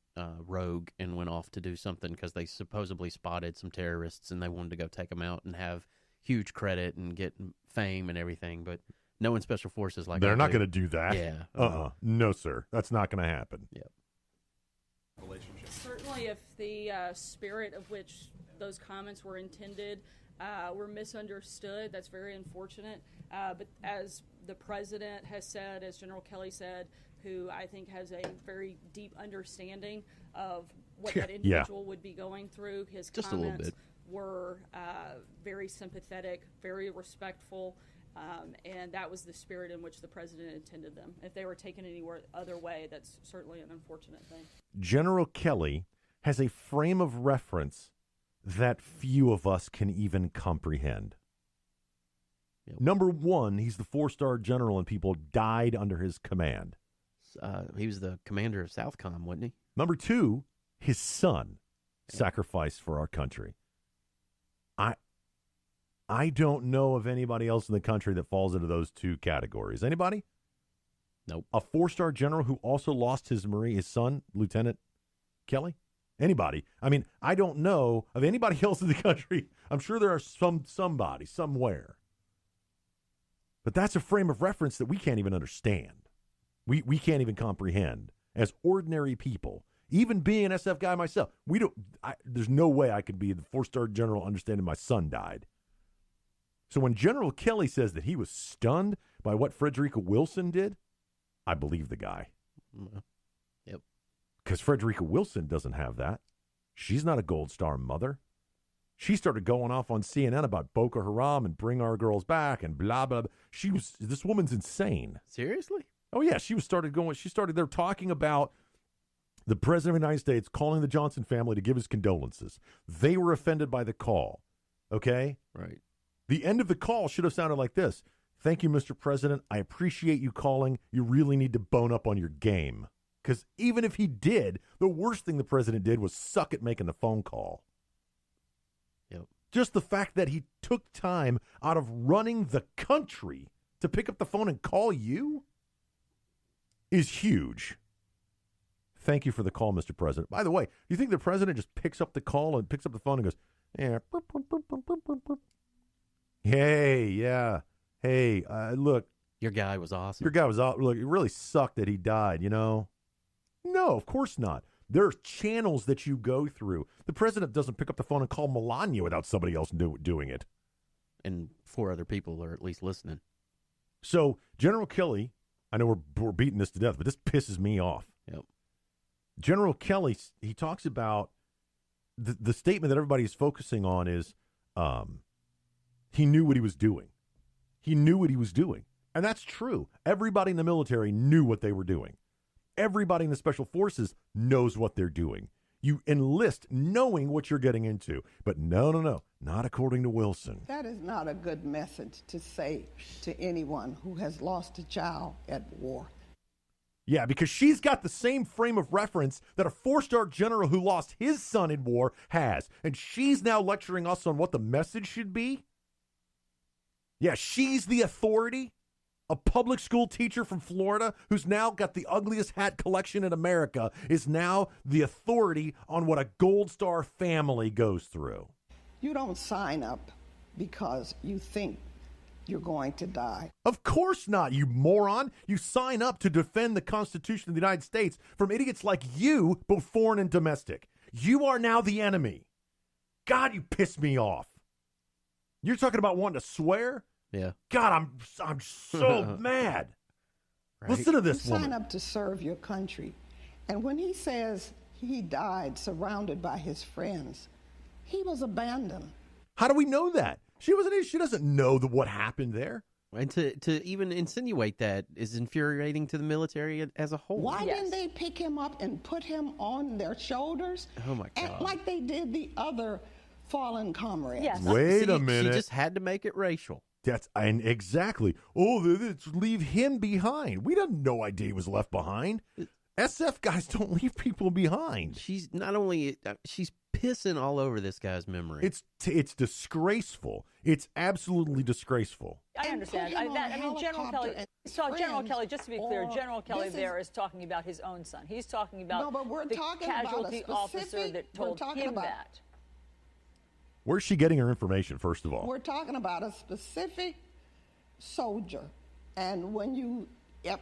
rogue and went off to do something because they supposedly spotted some terrorists, and they wanted to go take them out and have huge credit and get fame and everything. But no one special forces like they're not going to do that. Yeah. No, sir. That's not going to happen. Yep. Certainly, if the spirit of which those comments were intended were misunderstood, that's very unfortunate. But as the president has said, as General Kelly said, who I think has a very deep understanding of what that individual would be going through, his just comments were very sympathetic, very respectful. And that was the spirit in which the president intended them. If they were taken any other way, that's certainly an unfortunate thing. General Kelly has a frame of reference that few of us can even comprehend. Yep. Number one, he's the 4-star general and people died under his command. He was the commander of Southcom, wasn't he? Number two, his son sacrificed for our country. I don't know of anybody else in the country that falls into those 2 categories. Anybody? Nope. A 4-star general who also lost his son, Lieutenant Kelly? Anybody? I mean, I don't know of anybody else in the country. I'm sure there are somebody somewhere. But that's a frame of reference that we can't even understand. We can't even comprehend as ordinary people. Even being an SF guy myself, there's no way I could be the 4-star general understanding my son died. So when General Kelly says that he was stunned by what Frederica Wilson did, I believe the guy. Yep. Because Frederica Wilson doesn't have that. She's not a Gold Star mother. She started going off on CNN about Boko Haram and bring our girls back and blah, blah, blah. This woman's insane. Seriously? Oh, yeah. She started there talking about the President of the United States calling the Johnson family to give his condolences. They were offended by the call. Okay? Right. The end of the call should have sounded like this. Thank you, Mr. President. I appreciate you calling. You really need to bone up on your game. Because even if he did, the worst thing the president did was suck at making the phone call. Yep. Just the fact that he took time out of running the country to pick up the phone and call you is huge. Thank you for the call, Mr. President. By the way, do you think the president just picks up the call and picks up the phone and goes, yeah, burp, burp, burp, burp, burp, burp, burp. Hey, yeah. Hey, look. Your guy was awesome. Look, it really sucked that he died, No, of course not. There are channels that you go through. The president doesn't pick up the phone and call Melania without somebody else doing it. And 4 other people are at least listening. So, General Kelly, I know we're beating this to death, but this pisses me off. Yep. General Kelly, he talks about the statement that everybody's focusing on is he knew what he was doing. He knew what he was doing. And that's true. Everybody in the military knew what they were doing. Everybody in the special forces knows what they're doing. You enlist knowing what you're getting into. But no, not according to Wilson. That is not a good message to say to anyone who has lost a child at war. Yeah, because she's got the same frame of reference that a 4-star general who lost his son in war has. And she's now lecturing us on what the message should be? Yeah, she's the authority? A public school teacher from Florida who's now got the ugliest hat collection in America is now the authority on what a Gold Star family goes through. You don't sign up because you think you're going to die. Of course not, you moron. You sign up to defend the Constitution of the United States from idiots like you, both foreign and domestic. You are now the enemy. God, you piss me off. You're talking about wanting to swear? Yeah. God, I'm so mad. Right. Listen to this woman. Sign up to serve your country. And when he says he died surrounded by his friends, he was abandoned. How do we know that? She doesn't know what happened there. And to even insinuate that is infuriating to the military as a whole. Why didn't they pick him up and put him on their shoulders? Oh, my God. Like they did the other fallen comrades. Yes. Wait a minute. She just had to make it racial. And exactly. Oh, let's leave him behind. We had no idea he was left behind. SF guys don't leave people behind. She's not only she's pissing all over this guy's memory. It's disgraceful. It's absolutely disgraceful. I understand. General Kelly. So General Kelly, just to be clear, General Kelly there is talking about his own son. He's talking about the casualty officer that told him that. Where's she getting her information, first of all? We're talking about a specific soldier. And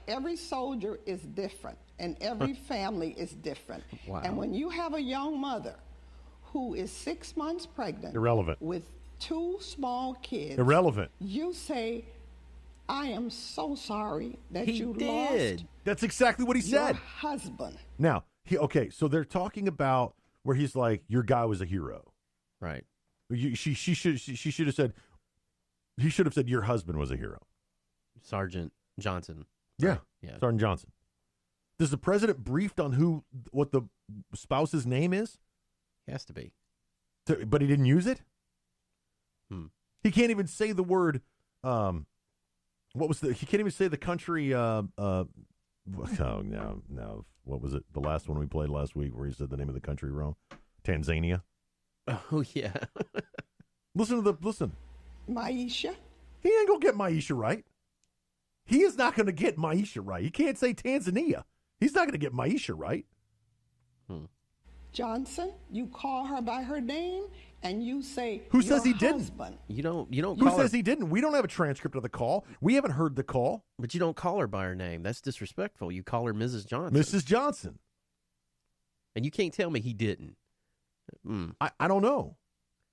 every soldier is different, and every family is different. Wow. And when you have a young mother who is 6 months pregnant, irrelevant, with 2 small kids, irrelevant, you say, I am so sorry that you lost. That's exactly what he said. Your husband. Now, so they're talking about where he's like, your guy was a hero. Right. She should have said, he should have said your husband was a hero. Sergeant Johnson. Yeah. Sergeant Johnson. Does the president briefed on what the spouse's name is? He has to be. But he didn't use it? He can't even say the word, he can't even say the country, no, what was it? The last one we played last week where he said the name of the country wrong? Tanzania. Oh, yeah. Listen. Maisha? He ain't going to get Maisha right. He is not going to get Maisha right. He can't say Tanzania. He's not going to get Maisha right. Johnson, you call her by her name, and you say, who says he husband. didn't? You don't. Who says he didn't? We don't have a transcript of the call. We haven't heard the call. But you don't call her by her name. That's disrespectful. You call her Mrs. Johnson. Mrs. Johnson. And you can't tell me he didn't. I don't know.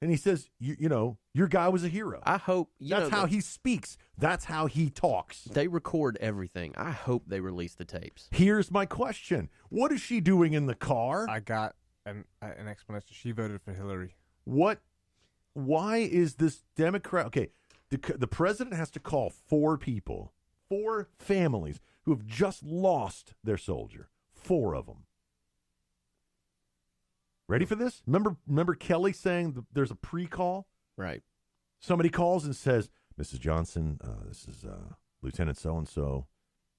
And he says, your guy was a hero. I hope. That's how he speaks. That's how he talks. They record everything. I hope they release the tapes. Here's my question. What is she doing in the car? I got an explanation. She voted for Hillary. Why is this Democrat? Okay, the president has to call 4 people, 4 families who have just lost their soldier. 4 of them. Ready for this? Remember Kelly saying there's a pre-call? Right. Somebody calls and says, Mrs. Johnson, this is Lieutenant so-and-so,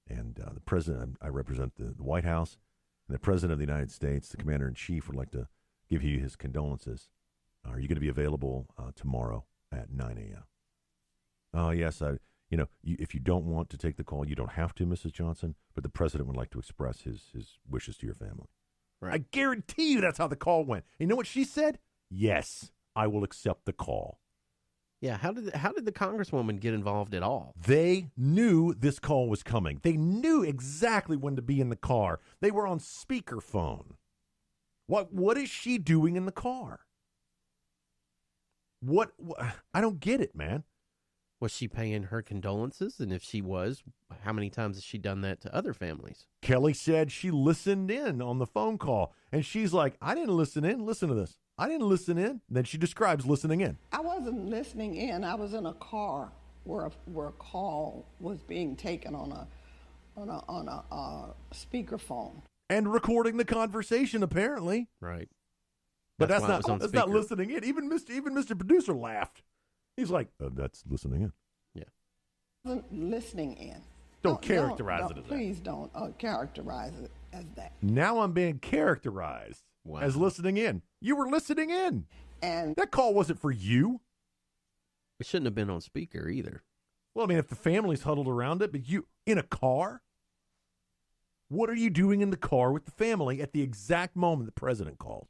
and the president, I represent the White House, and the president of the United States, the commander-in-chief, would like to give you his condolences. Are you going to be available tomorrow at 9 a.m.? Oh, yes. If you don't want to take the call, you don't have to, Mrs. Johnson, but the president would like to express his wishes to your family. Right. I guarantee you that's how the call went. You know what she said? Yes, I will accept the call. Yeah, how did the congresswoman get involved at all? They knew this call was coming. They knew exactly when to be in the car. They were on speakerphone. What is she doing in the car? What I don't get it, man. Was she paying her condolences? And if she was, how many times has she done that to other families? Kelly said she listened in on the phone call. And she's like, I didn't listen in. Listen to this. I didn't listen in. Then she describes listening in. I wasn't listening in. I was in a car where a call was being taken on a speakerphone. And recording the conversation, apparently. Right. But that's why it was on not speaker. listening in. Even Mr. Producer laughed. He's like, that's listening in. Yeah. Listening in. Don't characterize it as that. Please don't characterize it as that. Now I'm being characterized as listening in. You were listening in. And that call wasn't for you. It shouldn't have been on speaker either. Well, I mean, if the family's huddled around it, but you in a car? What are you doing in the car with the family at the exact moment the president called?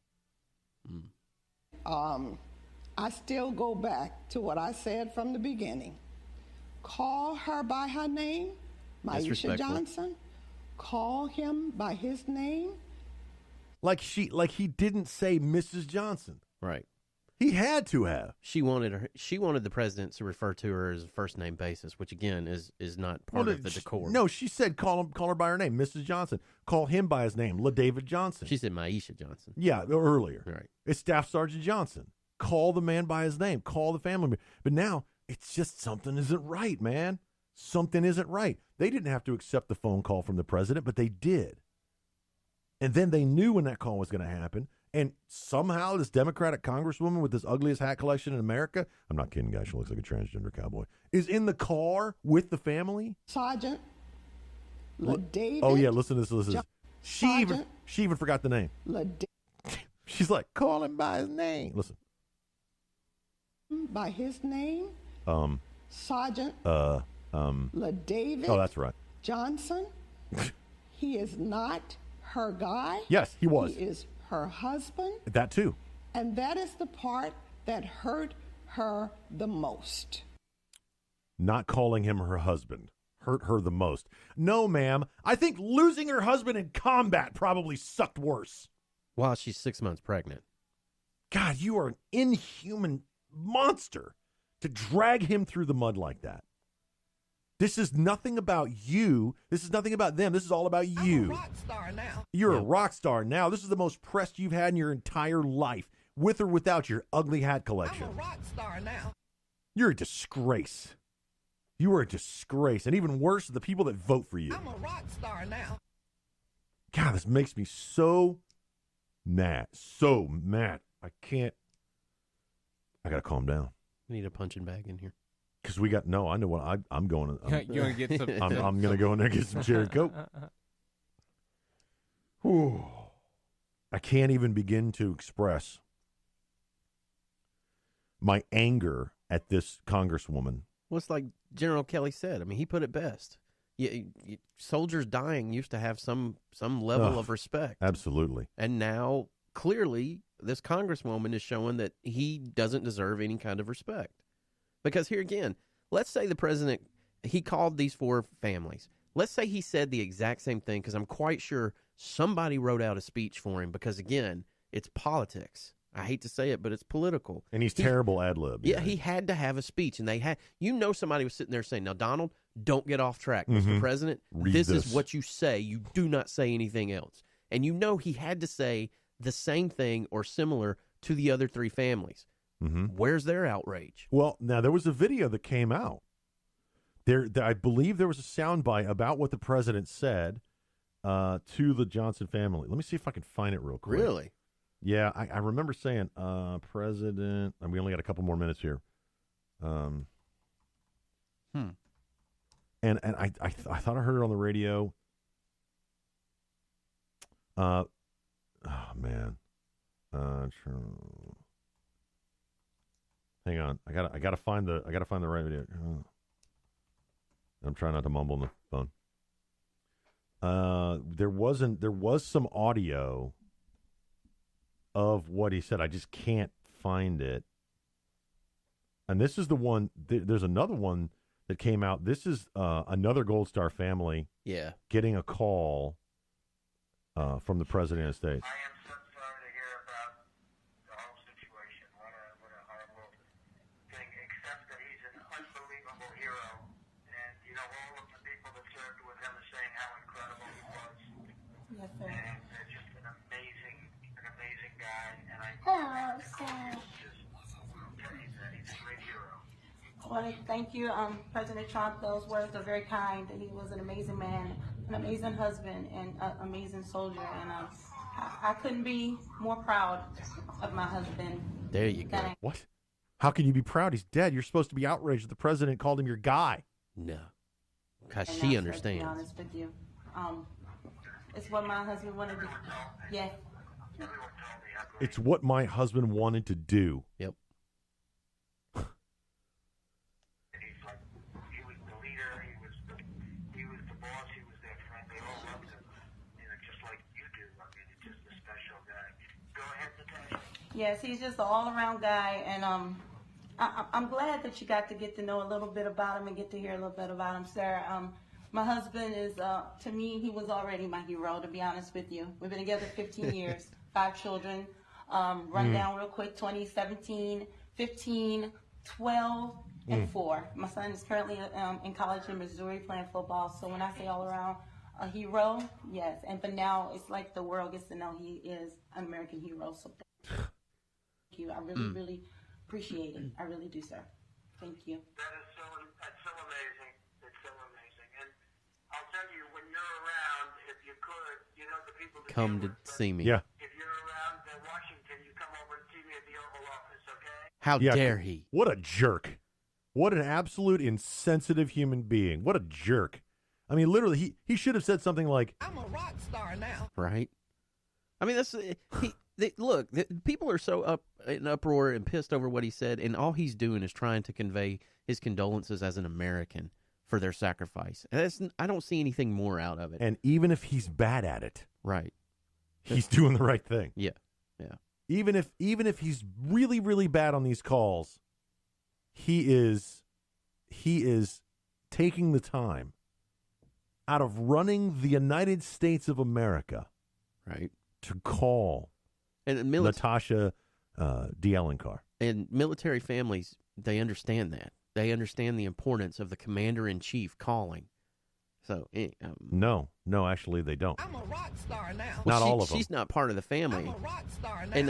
I still go back to what I said from the beginning. Call her by her name, Maisha Johnson. Call him by his name. Like he didn't say Mrs. Johnson. Right. He had to have. She wanted the president to refer to her as a first name basis, which again is not part of the decor. No, she said call her by her name, Mrs. Johnson. Call him by his name, LaDavid Johnson. She said Maisha Johnson. Yeah, earlier. Right. It's Staff Sergeant Johnson. Call the man by his name. Call the family member. But now it's just something isn't right, man. Something isn't right. They didn't have to accept the phone call from the president, but they did. And then they knew when that call was going to happen. And somehow this Democratic congresswoman with this ugliest hat collection in America, I'm not kidding, guys, she looks like a transgender cowboy, is in the car with the family. Sergeant LaDavid. Oh, yeah, listen to this. She even forgot the name. She's like, call him by his name. Listen. By his name? Sergeant LaDavid. Oh, that's right. Johnson. He is not her guy. Yes, he was. He is her husband. That too. And that is the part that hurt her the most. Not calling him her husband hurt her the most. No, ma'am. I think losing her husband in combat probably sucked worse. While she's 6 months pregnant. God, you are an inhuman monster to drag him through the mud like that. This is nothing about you. This is nothing about them. This is all about you. I'm a rock star now. You're a rock star now. This is the most press you've had in your entire life, with or without your ugly hat collection. I'm a rock star now. You're a disgrace. You are a disgrace. And even worse, the people that vote for you. I'm a rock star now. God, this makes me so mad. So mad. I got to calm down. We need a punching bag in here. Because I know what I'm going to. You want to get some? I'm going to go in there and get some cherry Coke. Whew. I can't even begin to express my anger at this congresswoman. Well, it's like General Kelly said. I mean, he put it best. Soldiers dying used to have some level of respect. Absolutely. And now, clearly, this congresswoman is showing that he doesn't deserve any kind of respect. Because here again, let's say the president, he called these four families. Let's say he said the exact same thing, because I'm quite sure somebody wrote out a speech for him, because, again, it's politics. I hate to say it, but it's political. And he's terrible ad-lib. Yeah, he had to have a speech, and somebody was sitting there saying, now, Donald, don't get off track, Mr. President. This is what you say. You do not say anything else. And he had to say the same thing or similar to the other three families. Where's their outrage? Well, now there was a video that came out. I believe there was a soundbite about what the president said to the Johnson family. Let me see if I can find it real quick. Really? Yeah, I remember saying, President, and we only got a couple more minutes here. And I thought I heard it on the radio. Oh man. Hang on. I gotta find the right video. I'm trying not to mumble on the phone. There was some audio of what he said. I just can't find it. And this is the one. There's another one that came out. This is another Gold Star family. Yeah. Getting a call from the President of the States. I am so sorry to hear about the whole situation. What a horrible thing, except that he's an unbelievable hero. And, all of the people that served with him are saying how incredible he was. Yes, sir. And just an amazing guy. And I he's a great hero. Well, thank you, President Trump. Those words are very kind. He was an amazing man, an amazing husband, and an amazing soldier. And I couldn't be more proud of my husband. There you go. What? How can you be proud? He's dead. You're supposed to be outraged that the president called him your guy. No. Because And she that's, to understands. be honest with you, it's what my husband wanted to. Yeah. It's what my husband wanted to do. Yep. Yes, he's just an all-around guy, and I'm glad that you got to get to know a little bit about him and get to hear a little bit about him, Sarah. My husband is, to me, he was already my hero, to be honest with you. We've been together 15 years, 5 children. Run down real quick, 2017, 15, 12, and 4. My son is currently in college in Missouri playing football, so when I say all around a hero, yes. And but now it's like the world gets to know he is an American hero, so thank you. I really, really appreciate it. I really do, sir. Thank you. That's so amazing. It's so amazing. And I'll tell you, when you're around, if you could, you know, the people that Come to see me. Yeah. if you're around Washington, you come over and see me at the Oval Office, okay? How dare he? What a jerk. What an absolute insensitive human being. What a jerk. I mean, literally, he should have said something like, I'm a rock star now. Right? I mean, that's look. People are so up in uproar and pissed over what he said, and all he's doing is trying to convey his condolences as an American for their sacrifice. And I don't see anything more out of it. and even if he's bad at it, Right? he's doing the right thing. Yeah. Yeah. Even if he's really, really bad on these calls, he is taking the time out of running the United States of America, right, to call and Natasha D'Elenkar. And military families, they understand that. They understand the importance of the commander-in-chief calling. So, No, actually, they don't. I'm a rock star now. Not all of them. She's not part of the family. I'm a rock star now. And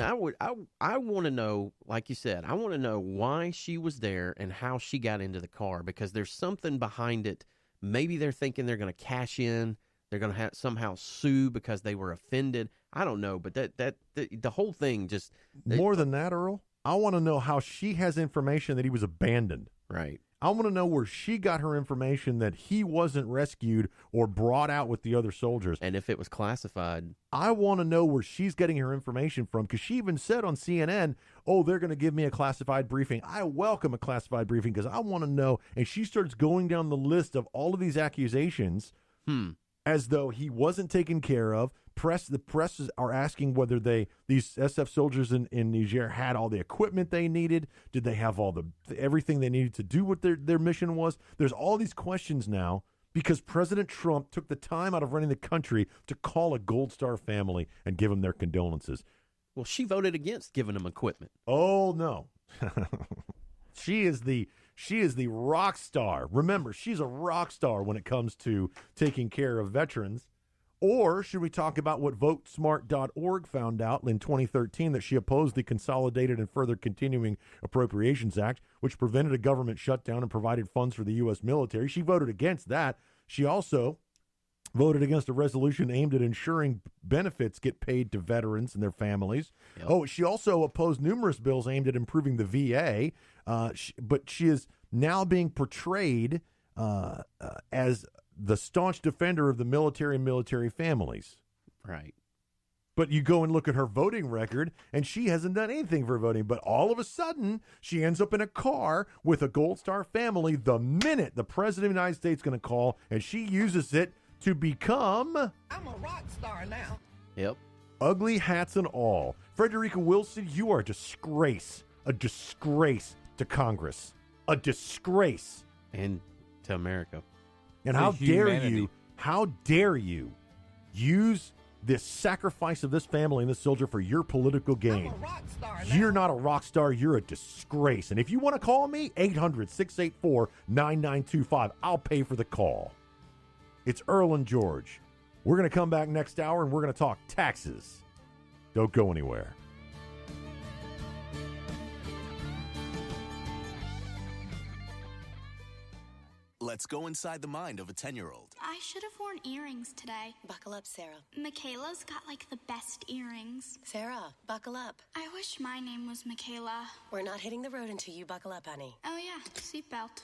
I want to know, like you said, I want to know why she was there and how she got into the car, because there's something behind it. Maybe they're thinking they're going to cash in. They're going to somehow sue because they were offended. I don't know, but the whole thing just More than that, Earl, I want to know how she has information that he was abandoned. Right. I want to know where she got her information that he wasn't rescued or brought out with the other soldiers. And if it was classified. I want to know where she's getting her information from, because she even said on CNN, oh, they're going to give me a classified briefing. I welcome a classified briefing because I want to know. And she starts going down the list of all of these accusations as though he wasn't taken care of. The press are asking whether these SF soldiers in Niger had all the equipment they needed. Did they have everything they needed to do what their mission was? There's all these questions now because President Trump took the time out of running the country to call a Gold Star family and give them their condolences. Well, she voted against giving them equipment. Oh, no. She is the rock star. Remember, she's a rock star when it comes to taking care of veterans. Or should we talk about what VoteSmart.org found out in 2013, that she opposed the Consolidated and Further Continuing Appropriations Act, which prevented a government shutdown and provided funds for the U.S. military. She voted against that. She also voted against a resolution aimed at ensuring benefits get paid to veterans and their families. Yep. Oh, she also opposed numerous bills aimed at improving the VA, but she is now being portrayed as the staunch defender of the military and military families. Right. But you go and look at her voting record, and she hasn't done anything for voting. But all of a sudden, she ends up in a car with a Gold Star family the minute the President of the United States is going to call, and she uses it to become... I'm a rock star now. Yep. Ugly hats and all. Frederica Wilson, you are a disgrace. A disgrace to Congress. A disgrace. And to America. And how dare you use this sacrifice of this family and this soldier for your political gain? You're not a rock star. You're a disgrace. And if you want to call me, 800-684-9925. I'll pay for the call. It's Earl and George. We're going to come back next hour, and we're going to talk taxes. Don't go anywhere. Let's go inside the mind of a 10-year-old. I I should have worn earrings today. Buckle up, Sarah. Michaela's got like the best earrings. Sarah, buckle up. I wish my name was Michaela. We're not hitting the road until you buckle up, honey. Oh yeah, seatbelt.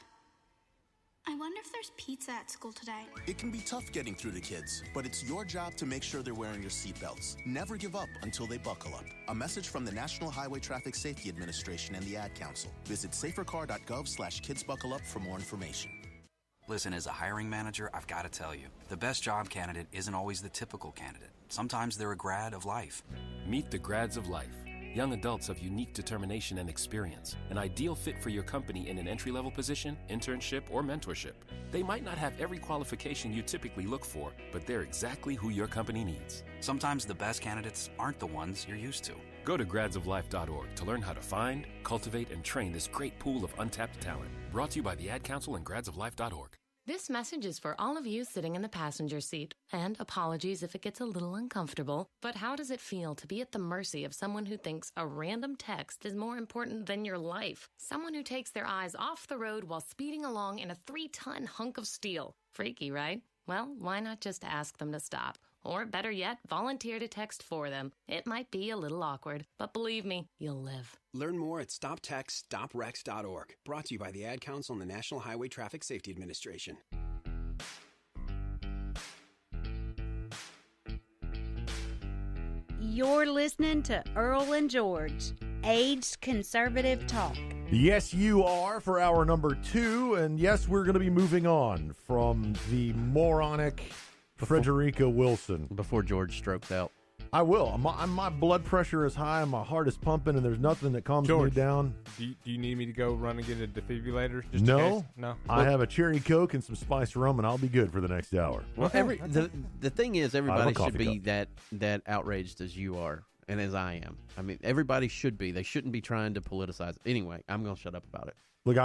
I wonder if there's pizza at school today. It can be tough getting through to kids, but it's your job to make sure they're wearing your seatbelts. Never give up until they buckle up. A message from the National Highway Traffic Safety Administration and the Ad Council. Visit safercar.gov/kidsbuckleup for more information. Listen, as a hiring manager, I've got to tell you, the best job candidate isn't always the typical candidate. Sometimes they're a grad of life. Meet the grads of life. Young adults of unique determination and experience. An ideal fit for your company in an entry-level position, internship, or mentorship. They might not have every qualification you typically look for, but they're exactly who your company needs. Sometimes the best candidates aren't the ones you're used to. Go to gradsoflife.org to learn how to find, cultivate, and train this great pool of untapped talent. Brought to you by the Ad Council and gradsoflife.org. This message is for all of you sitting in the passenger seat. And apologies if it gets a little uncomfortable, but how does it feel to be at the mercy of someone who thinks a random text is more important than your life? Someone who takes their eyes off the road while speeding along in a 3-ton hunk of steel. Freaky, right? Well, why not just ask them to stop? Or better yet, volunteer to text for them. It might be a little awkward, but believe me, you'll live. Learn more at stoptextstoprex.org. Brought to you by the Ad Council and the National Highway Traffic Safety Administration. You're listening to Earl and George, aged conservative talk. Yes, you are, for hour number 2. And yes, we're going to be moving on from the moronic Frederica Wilson. Before George strokes out. I will. My blood pressure is high and my heart is pumping and there's nothing that calms me down. Do you need me to go run and get a defibrillator? No. No. I have a cherry Coke and some spiced rum and I'll be good for the next hour. Well, the thing is, everybody should be that outraged as you are and as I am. I mean, everybody should be. They shouldn't be trying to politicize it. Anyway, I'm going to shut up about it. Look,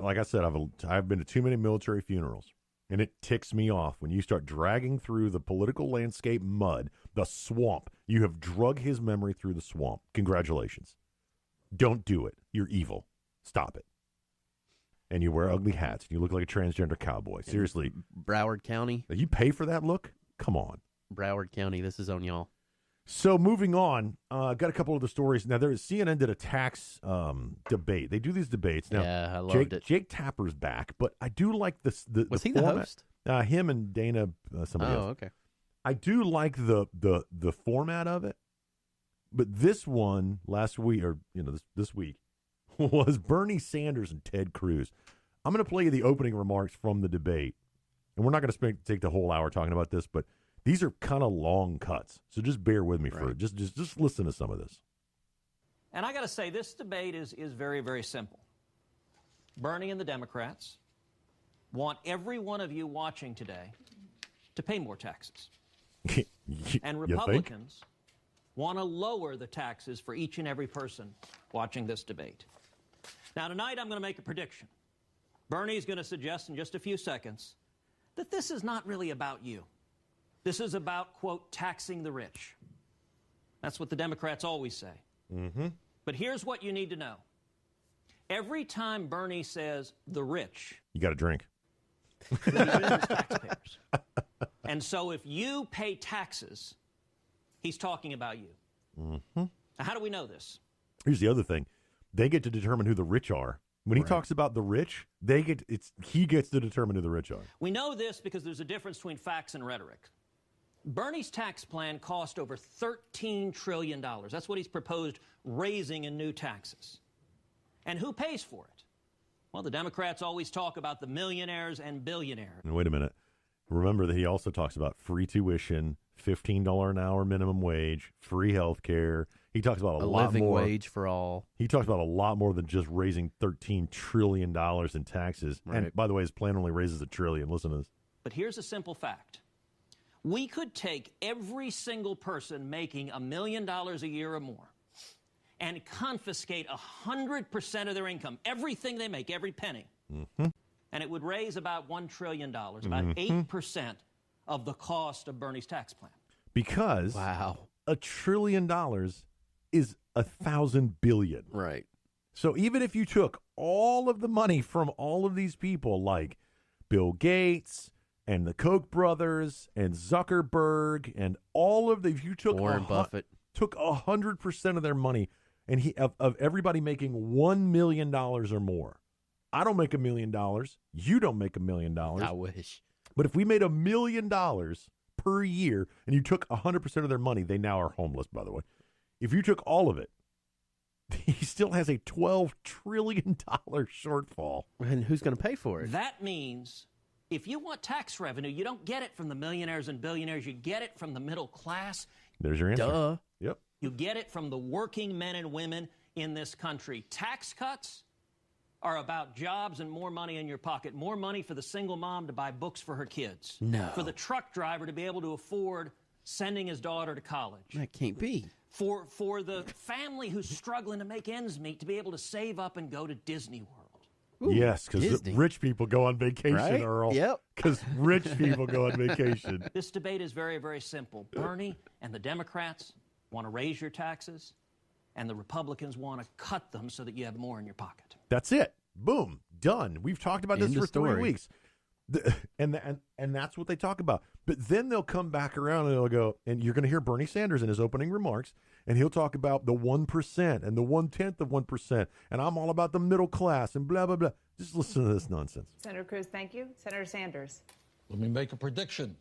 like I said, I've been to too many military funerals. And it ticks me off when you start dragging through the political landscape mud, the swamp. You have drug his memory through the swamp. Congratulations. Don't do it. You're evil. Stop it. And you wear ugly hats, and you look like a transgender cowboy. Seriously. Broward County. You pay for that look? Come on. Broward County, this is on y'all. So moving on, got a couple of the stories. Now, CNN did a tax debate. They do these debates. Now, yeah, I loved it. Jake Tapper's back, but I do like this. Was he the host? Him and Dana, somebody else. Oh, okay. I do like the format of it, but this one last week, or this week, was Bernie Sanders and Ted Cruz. I'm going to play you the opening remarks from the debate, and we're not going to take the whole hour talking about this, but these are kind of long cuts, so just bear with me for just listen to some of this. And I got to say, this debate is very, very simple. Bernie and the Democrats want every one of you watching today to pay more taxes. And Republicans want to lower the taxes for each and every person watching this debate. Now, tonight I'm going to make a prediction. Bernie's going to suggest in just a few seconds that this is not really about you. This is about, quote, taxing the rich. That's what the Democrats always say. Mm-hmm. But here's what you need to know. Every time Bernie says the rich, you got to drink. He means taxpayers. And so if you pay taxes, he's talking about you. Mm-hmm. Now, how do we know this? Here's the other thing. They get to determine who the rich are. When he talks about the rich, he gets to determine who the rich are. We know this because there's a difference between facts and rhetoric. Bernie's tax plan cost over $13 trillion. That's what he's proposed raising in new taxes. And who pays for it? Well, the Democrats always talk about the millionaires and billionaires. And wait a minute. Remember that he also talks about free tuition, $15 an hour minimum wage, free health care. He talks about a lot living more. Wage for all. He talks about a lot more than just raising $13 trillion in taxes. Right. And by the way, his plan only raises $1 trillion. Listen to this. But here's a simple fact. We could take every single person making $1 million a year or more and confiscate 100% of their income, everything they make, every penny. Mm-hmm. And it would raise about $1 trillion, about Mm-hmm. 8% of the cost of Bernie's tax plan. Because $1 trillion is 1,000 billion. Right. So even if you took all of the money from all of these people like Bill Gates and the Koch brothers and Zuckerberg and all of the, if you took Warren Buffett took 100% of their money, and of everybody making $1 million or more. I don't make $1 million. You don't make $1 million. I wish. But if we made $1 million per year and you took 100% of their money, they now are homeless, by the way. If you took all of it, he still has a $12 trillion shortfall. And who's going to pay for it? That means if you want tax revenue, you don't get it from the millionaires and billionaires. You get it from the middle class. There's your answer. Duh. Yep. You get it from the working men and women in this country. Tax cuts are about jobs and more money in your pocket. More money for the single mom to buy books for her kids. No. For the truck driver to be able to afford sending his daughter to college. That can't be. For the family who's struggling to make ends meet to be able to save up and go to Disney World. Ooh, yes, because rich people go on vacation, Right? Earl. Yep. Because rich people go on vacation. This debate is very, very simple. Bernie and the Democrats want to raise your taxes, and the Republicans want to cut them so that you have more in your pocket. That's it. Boom. Done. We've talked about this End of for story. 3 weeks. And that's what they talk about. But then they'll come back around and they'll go, and you're going to hear Bernie Sanders in his opening remarks, and he'll talk about the 1% and the 1/10 of 1%, and I'm all about the middle class and blah, blah, blah. Just listen to this nonsense. Senator Cruz, thank you. Senator Sanders. Let me make a prediction.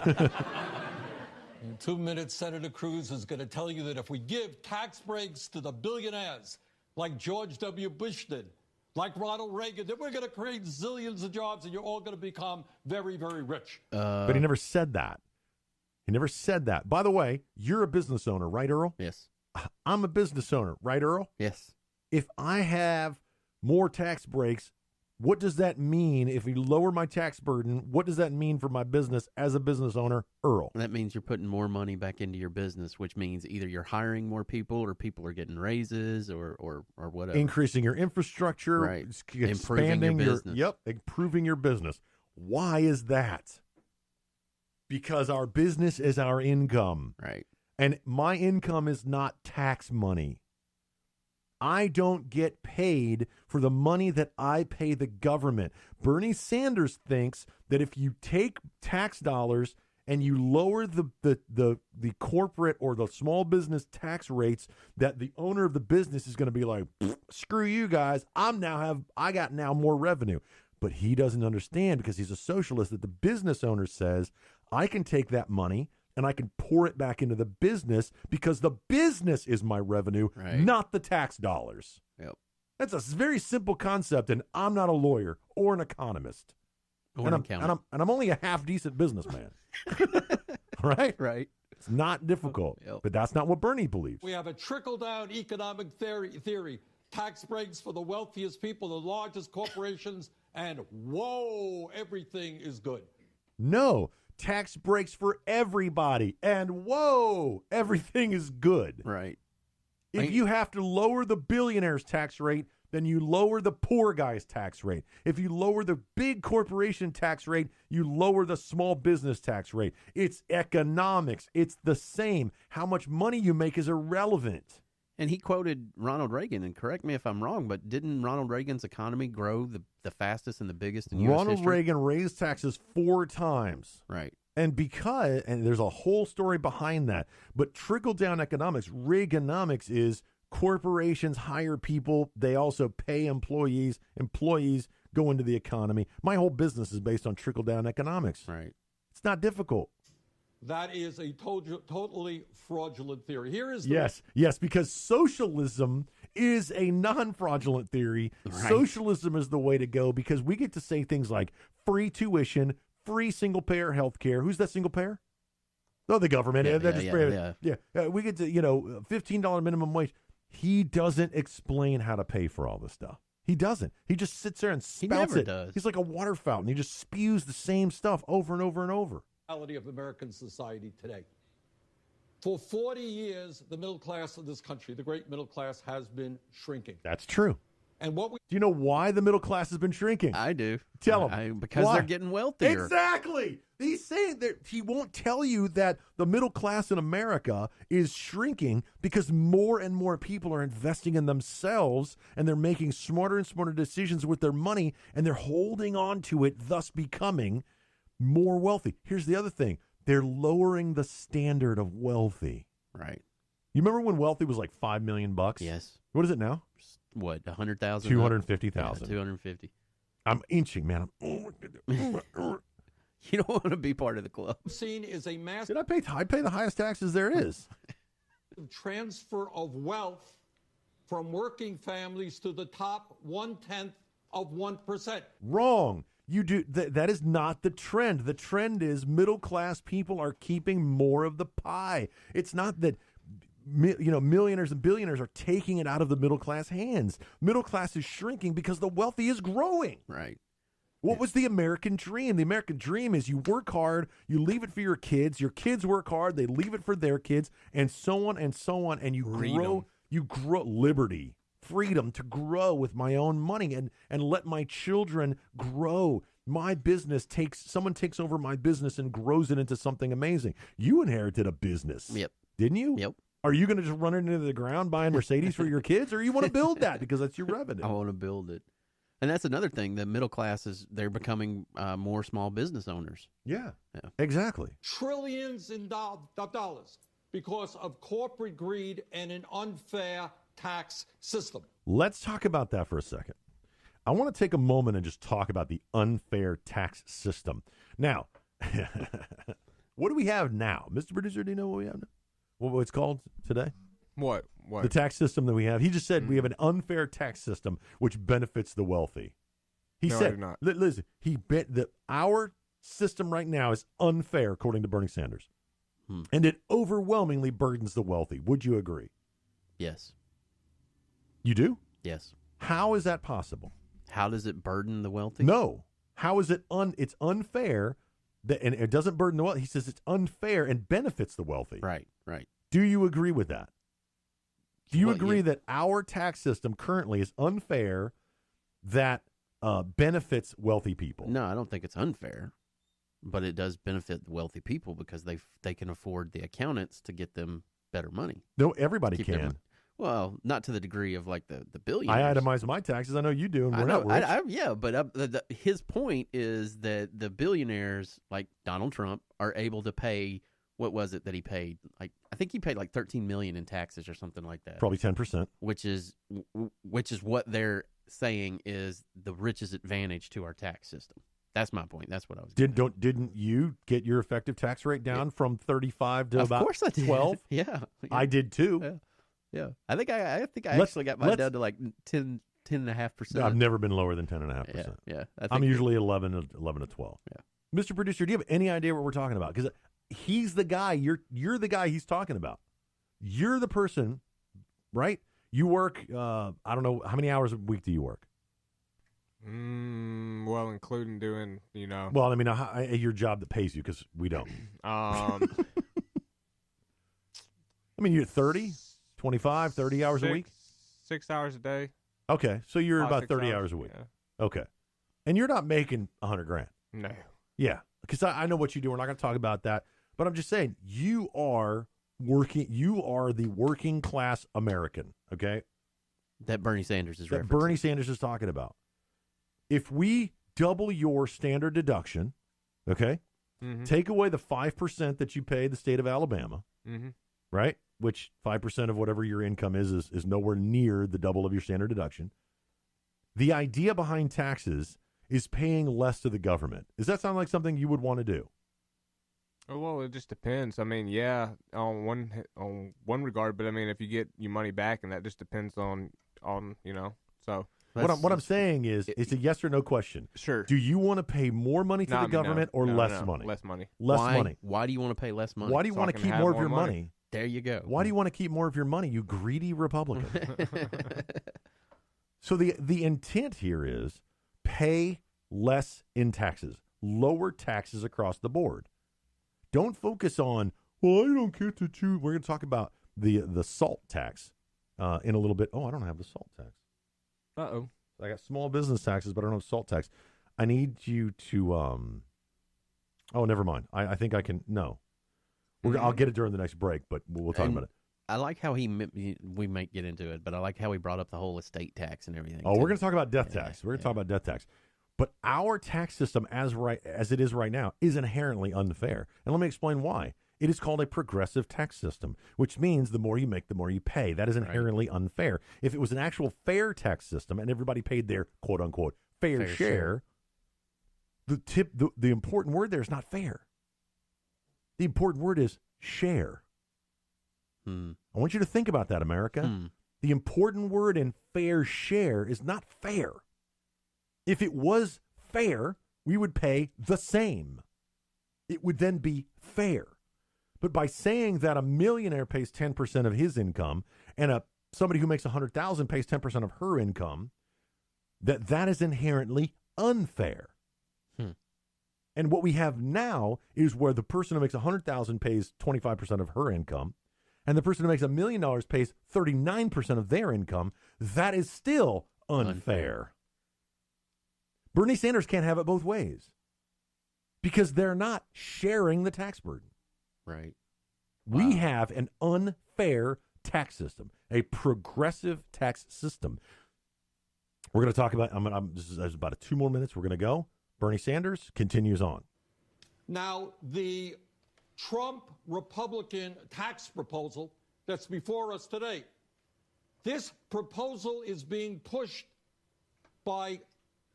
In 2 minutes, Senator Cruz is going to tell you that if we give tax breaks to the billionaires like George W. Bush did, like Ronald Reagan, then we're going to create zillions of jobs and you're all going to become very, very rich. But he never said that. He never said that. By the way, you're a business owner, right, Earl? Yes. I'm a business owner, right, Earl? Yes. If I have more tax breaks, what does that mean? If we lower my tax burden, what does that mean for my business as a business owner, Earl? That means you're putting more money back into your business, which means either you're hiring more people or people are getting raises or whatever. Increasing your infrastructure, Right. expanding Improving your business. Improving your business. Why is that? Because our business is our income. Right. And my income is not tax money. I don't get paid for the money that I pay the government. Bernie Sanders thinks that if you take tax dollars and you lower the corporate or the small business tax rates, that the owner of the business is going to be like, screw you guys, I got now more revenue. But he doesn't understand, because he's a socialist, that the business owner says, I can take that money and I can pour it back into the business because the business is my revenue, not the tax dollars. Yep. That's a very simple concept, and I'm not a lawyer or an economist. Or an accountant. And I'm only a half-decent businessman. Right? Right. It's not difficult, but that's not what Bernie believes. We have a trickle-down economic theory. Tax breaks for the wealthiest people, the largest corporations, and whoa, everything is good. No. Tax breaks for everybody, and whoa, everything is good. Right. If you have to lower the billionaire's tax rate, then you lower the poor guy's tax rate. If you lower the big corporation tax rate, you lower the small business tax rate. It's economics. It's the same. How much money you make is irrelevant. And he quoted Ronald Reagan, and correct me if I'm wrong, but didn't Ronald Reagan's economy grow the fastest and the biggest in U.S. Ronald history? Reagan raised taxes 4 times. Right. And there's a whole story behind that. But trickle-down economics, Reaganomics, is corporations hire people. They also pay employees. Employees go into the economy. My whole business is based on trickle-down economics. Right. It's not difficult. That is a totally fraudulent theory. Here is Yes, because socialism is a non-fraudulent theory. Right. Socialism is the way to go, because we get to say things like free tuition, free single-payer health care. Who's that single-payer? Oh, the government. We get to, $15 minimum wage. He doesn't explain how to pay for all this stuff. He doesn't. He just sits there and spouts He never it. does. He's like a water fountain. He just spews the same stuff over and over and over. Of American society today. For 40 years, the middle class of this country, the great middle class, has been shrinking. That's true. And Do you know why the middle class has been shrinking? I do. Tell him. Because Why? they're getting wealthier. Exactly. He's saying that he won't tell you that the middle class in America is shrinking because more and more people are investing in themselves, and they're making smarter and smarter decisions with their money, and they're holding on to it, thus becoming more wealthy. Here's the other thing. They're lowering the standard of wealthy. Right. You remember when wealthy was like $5 million? Yes. What is it now? What, 100,000? 250,000. Yeah, 250. I'm inching, man. You don't want to be part of the club. Seen is a massive. Did I pay the highest taxes there is? Transfer of wealth from working families to the top 0.1% Wrong. You do that is not the trend. The trend is middle class people are keeping more of the pie. It's not that millionaires and billionaires are taking it out of the middle class hands. Middle class is shrinking because the wealthy is growing. Right. What was the American dream? The American dream is you work hard, you leave it for your kids work hard, they leave it for their kids, and so on, and you grow liberty, freedom to grow with my own money and let my children grow. My business someone takes over my business and grows it into something amazing. You inherited a business. Yep. Didn't you? Yep. Are you going to just run it into the ground buying Mercedes for your kids, or you want to build that because that's your revenue? I want to build it. And that's another thing. The middle class they're becoming more small business owners. Yeah, exactly. Trillions in dollars because of corporate greed and an unfair tax system. Let's talk about that for a second. I want to take a moment and just talk about the unfair tax system. Now, what do we have now? Mr. Producer, do you know what we have now? What it's called today? What? The tax system that we have. He just said we have an unfair tax system which benefits the wealthy. He said, I do not. Listen, he bet that our system right now is unfair, according to Bernie Sanders. And it overwhelmingly burdens the wealthy. Would you agree? Yes. You do? Yes. How is that possible? How does it burden the wealthy? No. How is it it's unfair, and it doesn't burden the wealthy. He says it's unfair and benefits the wealthy. Right. Do you agree with that? Do you agree that our tax system currently is unfair that benefits wealthy people? No, I don't think it's unfair, but it does benefit the wealthy people because they can afford the accountants to get them better money. No, everybody can. Well, not to the degree of like the billionaires. I itemize my taxes. I know you do, and we're not rich. But his point is that the billionaires, like Donald Trump, are able to pay. What was it that he paid? Like I think he paid like $13 million in taxes or something like that. Probably 10%. Which is what they're saying is the richest advantage to our tax system. That's my point. That's what I was. Didn't you get your effective tax rate down from 35 to about 12? Yeah, I did too. Yeah. I think I actually got mine down to like 10.5%. I've never been lower than 10.5%. Yeah. I'm usually 11 to 12. Yeah. Mr. Producer, do you have any idea what we're talking about? Because he's the guy. You're the guy he's talking about. You're the person, right? You work. I don't know how many hours a week do you work? Well, including doing, Well, I mean, your job that pays you, because we don't. I mean, you're 30, 25, 30 hours a week? 6 hours a day. Okay, so you're about 30 hours a week. Yeah. Okay. And you're not making $100,000. No. Yeah, because I know what you do. We're not going to talk about that. But I'm just saying, you are the working class American, okay? That Bernie Sanders is referencing. Bernie Sanders is talking about. If we double your standard deduction, okay, take away the 5% that you pay the state of Alabama, right, which 5% of whatever your income is nowhere near the double of your standard deduction. The idea behind taxes is paying less to the government. Does that sound like something you would want to do? Well, it just depends. I mean, yeah, on one regard, but I mean, if you get your money back, and that just depends on so. What I'm saying is, it's a yes or no question. Sure. Do you want to pay more money to the government or less money? Less money. Less money. Why do you want to pay less money? Why do you want to keep more of your money? There you go. Why do you want to keep more of your money, you greedy Republican? So the intent here is pay less in taxes, lower taxes across the board. Don't focus on, well, I don't get to choose. We're going to talk about the salt tax in a little bit. Oh, I don't have the salt tax. Uh-oh. I got small business taxes, but I don't have salt tax. I need you to oh, never mind. I think I can. No. I'll get it during the next break, but we'll talk about it. I like how we might get into it, but I like how he brought up the whole estate tax and everything. Oh, we're going to talk about death tax. We're going to talk about death tax. But our tax system, as it is right now, is inherently unfair. And let me explain why. It is called a progressive tax system, which means the more you make, the more you pay. That is inherently unfair. If it was an actual fair tax system and everybody paid their quote-unquote fair share, the important word there is not fair. The important word is share. I want you to think about that, America. The important word in fair share is not fair. If it was fair, we would pay the same. It would then be fair. But by saying that a millionaire pays 10% of his income and somebody who makes $100,000 pays 10% of her income, that is inherently unfair. And what we have now is where the person who makes $100,000 pays 25% of her income, and the person who makes $1 million pays 39% of their income. That is still unfair. Bernie Sanders can't have it both ways because they're not sharing the tax burden. Right. We have an unfair tax system, a progressive tax system. We're going to talk about, there's about 2 more minutes. We're going to go. Bernie Sanders continues on. Now, the Trump Republican tax proposal that's before us today, this proposal is being pushed by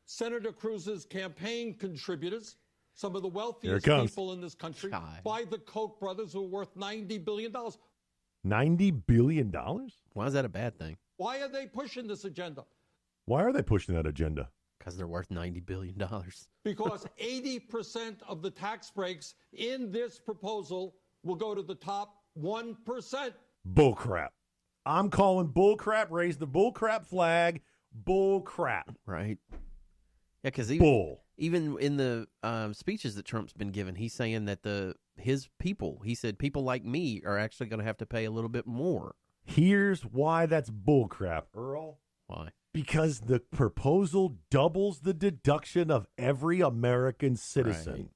Senator Cruz's campaign contributors, some of the wealthiest people in this country, by the Koch brothers, who are worth $90 billion. $90 billion? Why is that a bad thing? Why are they pushing this agenda? Why are they pushing that agenda? Because they're worth $90 billion. Because 80% of the tax breaks in this proposal will go to the top 1%. Bullcrap. I'm calling bullcrap. Raise the bullcrap flag. Bullcrap. Right. Yeah, because even in the speeches that Trump's been giving, he's saying that his people, he said, people like me are actually going to have to pay a little bit more. Here's why that's bullcrap, Earl. Why? Because the proposal doubles the deduction of every American citizen.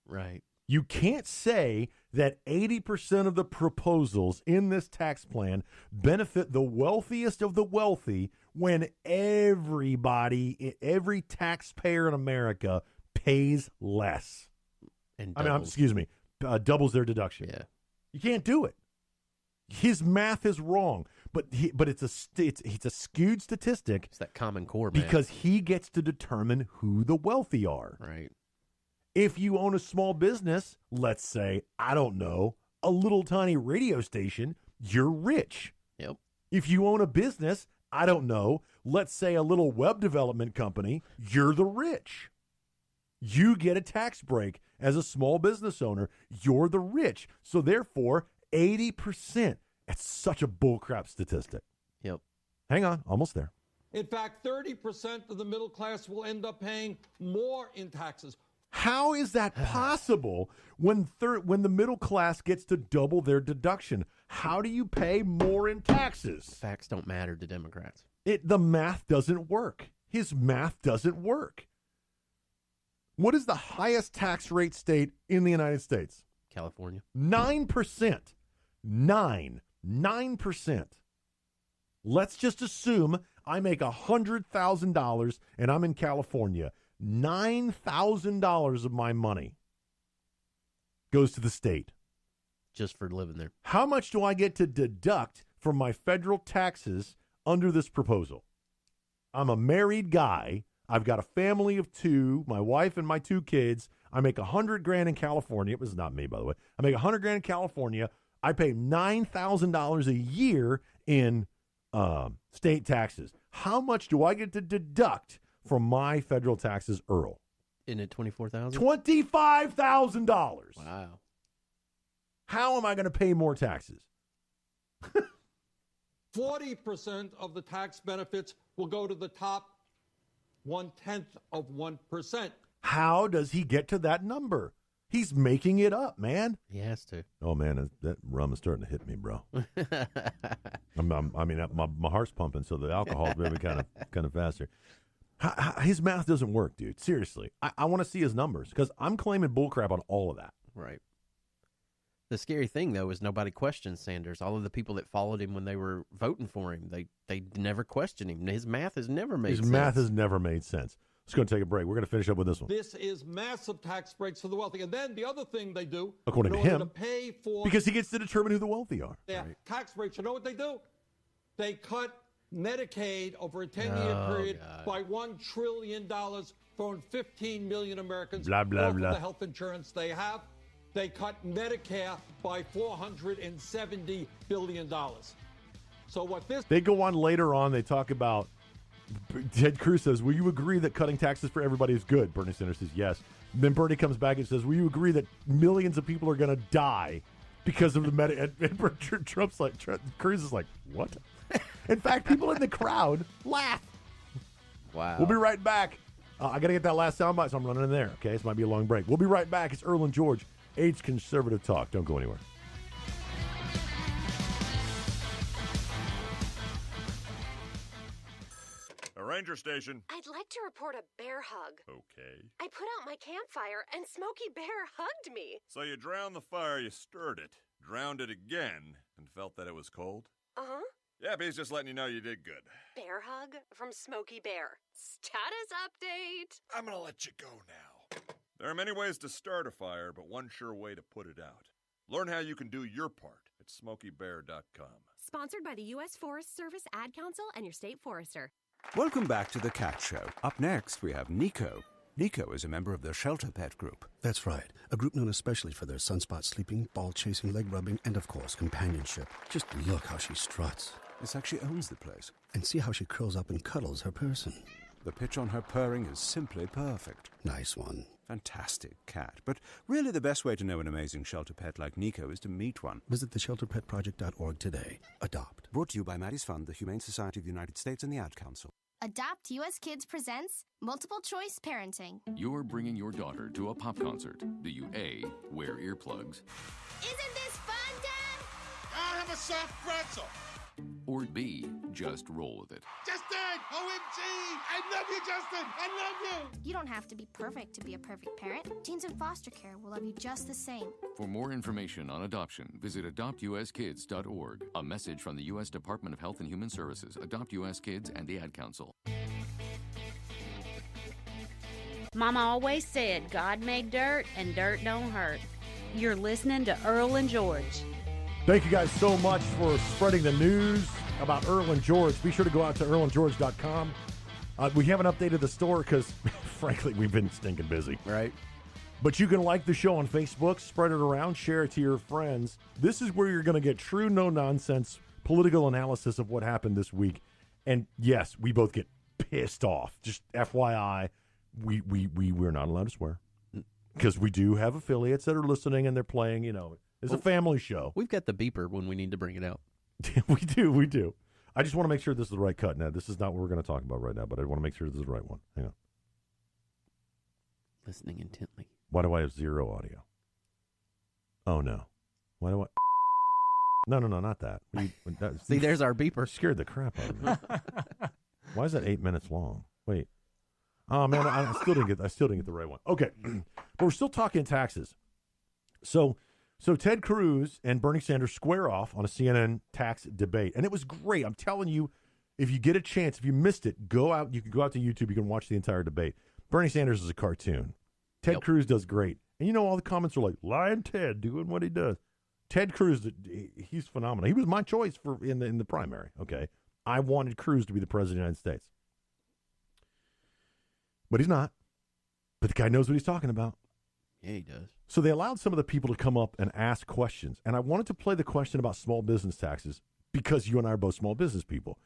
Right. You can't say that 80% of the proposals in this tax plan benefit the wealthiest of the wealthy when every taxpayer in America pays less. And doubles their deduction. Yeah. You can't do it. His math is wrong, but it's a skewed statistic. It's that Common Core math. Because he gets to determine who the wealthy are. Right. If you own a small business, let's say, I don't know, a little tiny radio station, you're rich. Yep. If you own a business, I don't know, let's say a little web development company, you're the rich. You get a tax break as a small business owner. You're the rich. So therefore, 80%. That's such a bullcrap statistic. Yep. Hang on, almost there. In fact, 30% of the middle class will end up paying more in taxes. How is that possible when the middle class gets to double their deduction? How do you pay more in taxes? Facts don't matter to Democrats. The math doesn't work. His math doesn't work. What is the highest tax rate state in the United States? California. 9%. 9%. Let's just assume I make $100,000 and I'm in California. $9,000 of my money goes to the state. Just for living there. How much do I get to deduct from my federal taxes under this proposal? I'm a married guy. I've got a family of 2, my wife and my 2 kids. I make $100,000 in California. It was not me, by the way. I make $100,000 in California. I pay $9,000 a year in state taxes. How much do I get to deduct from my federal taxes, Earl? Isn't it $24,000? $25,000. Wow. How am I going to pay more taxes? 40% of the tax benefits will go to the top 0.1%. How does he get to that number? He's making it up, man. He has to. Oh, man, that rum is starting to hit me, bro. My heart's pumping, so the alcohol's moving kind of faster. His math doesn't work, dude. Seriously. I want to see his numbers because I'm claiming bullcrap on all of that. Right. The scary thing, though, is nobody questions Sanders. All of the people that followed him when they were voting for him, they never questioned him. His math has never made sense. His math has never made sense. Let's go and take a break. We're going to finish up with this one. This is massive tax breaks for the wealthy. And then the other thing they do, according to in order him, to pay for because he gets to determine who the wealthy are. Yeah, right. Tax breaks. You know what they do? They cut Medicaid over a 10-year period by $1 trillion from 15 million Americans blah, blah, off blah. of the health insurance they have. They cut Medicare by $470 billion. So what this... They go on later on, they talk about, Ted Cruz says, will you agree that cutting taxes for everybody is good? Bernie Sanders says yes. Then Bernie comes back and says, will you agree that millions of people are going to die because of the Medicare? And Trump's like, Cruz is like, what? In fact, people in the crowd laugh. Wow. We'll be right back. I got to get that last soundbite, so I'm running in there. Okay, this might be a long break. We'll be right back. It's Earl and George, AIDS Conservative Talk. Don't go anywhere. A ranger station. I'd like to report a bear hug. Okay. I put out my campfire and Smokey Bear hugged me. So you drowned the fire, you stirred it, drowned it again, and felt that it was cold? Uh-huh. Yeah, but he's just letting you know you did good. Bear hug from Smokey Bear. Status update. I'm gonna let you go now. There are many ways to start a fire, but one sure way to put it out. Learn how you can do your part at SmokeyBear.com. Sponsored by the U.S. Forest Service Ad Council and your state forester. Welcome back to The Cat Show. Up next, we have Nico. Nico is a member of the Shelter Pet Group. That's right. A group known especially for their sunspot sleeping, ball chasing, leg rubbing, and of course, companionship. Just look how she struts. It's like she owns the place. And see how she curls up and cuddles her person. The pitch on her purring is simply perfect. Nice one. Fantastic cat. But really the best way to know an amazing shelter pet like Nico is to meet one. Visit theshelterpetproject.org today. Adopt. Brought to you by Maddie's Fund, the Humane Society of the United States, and the Ad Council. Adopt US Kids presents Multiple Choice Parenting. You're bringing your daughter to a pop concert. Do you A, wear earplugs? Isn't this fun, Dad? I have a soft pretzel. Or B, just roll with it? Justin! OMG! I love you, Justin! I love you! You don't have to be perfect to be a perfect parent. Teens in foster care will love you just the same. For more information on adoption, visit adoptuskids.org. A message from the U.S. Department of Health and Human Services, Adopt U.S. Kids, and the Ad Council. Mama always said God made dirt and dirt don't hurt. You're listening to Earl and George. Thank you guys so much for spreading the news about Earl and George. Be sure to go out to earlandgeorge.com. We haven't updated the store because, frankly, we've been stinking busy. Right. But you can like the show on Facebook, spread it around, share it to your friends. This is where you're going to get true, no-nonsense political analysis of what happened this week. And, yes, we both get pissed off. Just FYI, we're not allowed to swear because we do have affiliates that are listening and they're playing, you know. It's a family show. We've got the beeper when we need to bring it out. We do. I just want to make sure this is the right cut. Now, this is not what we're going to talk about right now, but I want to make sure this is the right one. Hang on. Listening intently. Why do I have zero audio? Oh, no. Why do I... No, not that. See, there's our beeper. Scared the crap out of me. Why is that 8 minutes long? Wait. Oh, man, I still didn't get the right one. Okay. But we're still talking taxes. So Ted Cruz and Bernie Sanders square off on a CNN tax debate. And it was great. I'm telling you, if you get a chance, if you missed it, you can go out to YouTube. You can watch the entire debate. Bernie Sanders is a cartoon. Ted Cruz does great. And all the comments are like, Lion Ted doing what he does. Ted Cruz, he's phenomenal. He was my choice in the primary, okay? I wanted Cruz to be the president of the United States. But he's not. But the guy knows what he's talking about. Yeah, he does. So they allowed some of the people to come up and ask questions. And I wanted to play the question about small business taxes because you and I are both small business people.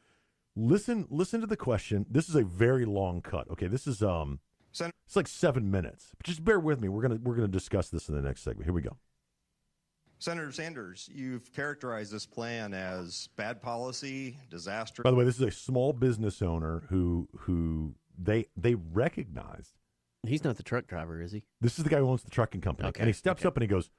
Listen to the question. This is a very long cut. Okay, this is it's like 7 minutes. Just bear with me. We're gonna discuss this in the next segment. Here we go. Senator Sanders, you've characterized this plan as bad policy, disaster. By the way, this is a small business owner who they recognized. He's not the truck driver, is he? This is the guy who owns the trucking company. Okay. And he steps up and he goes,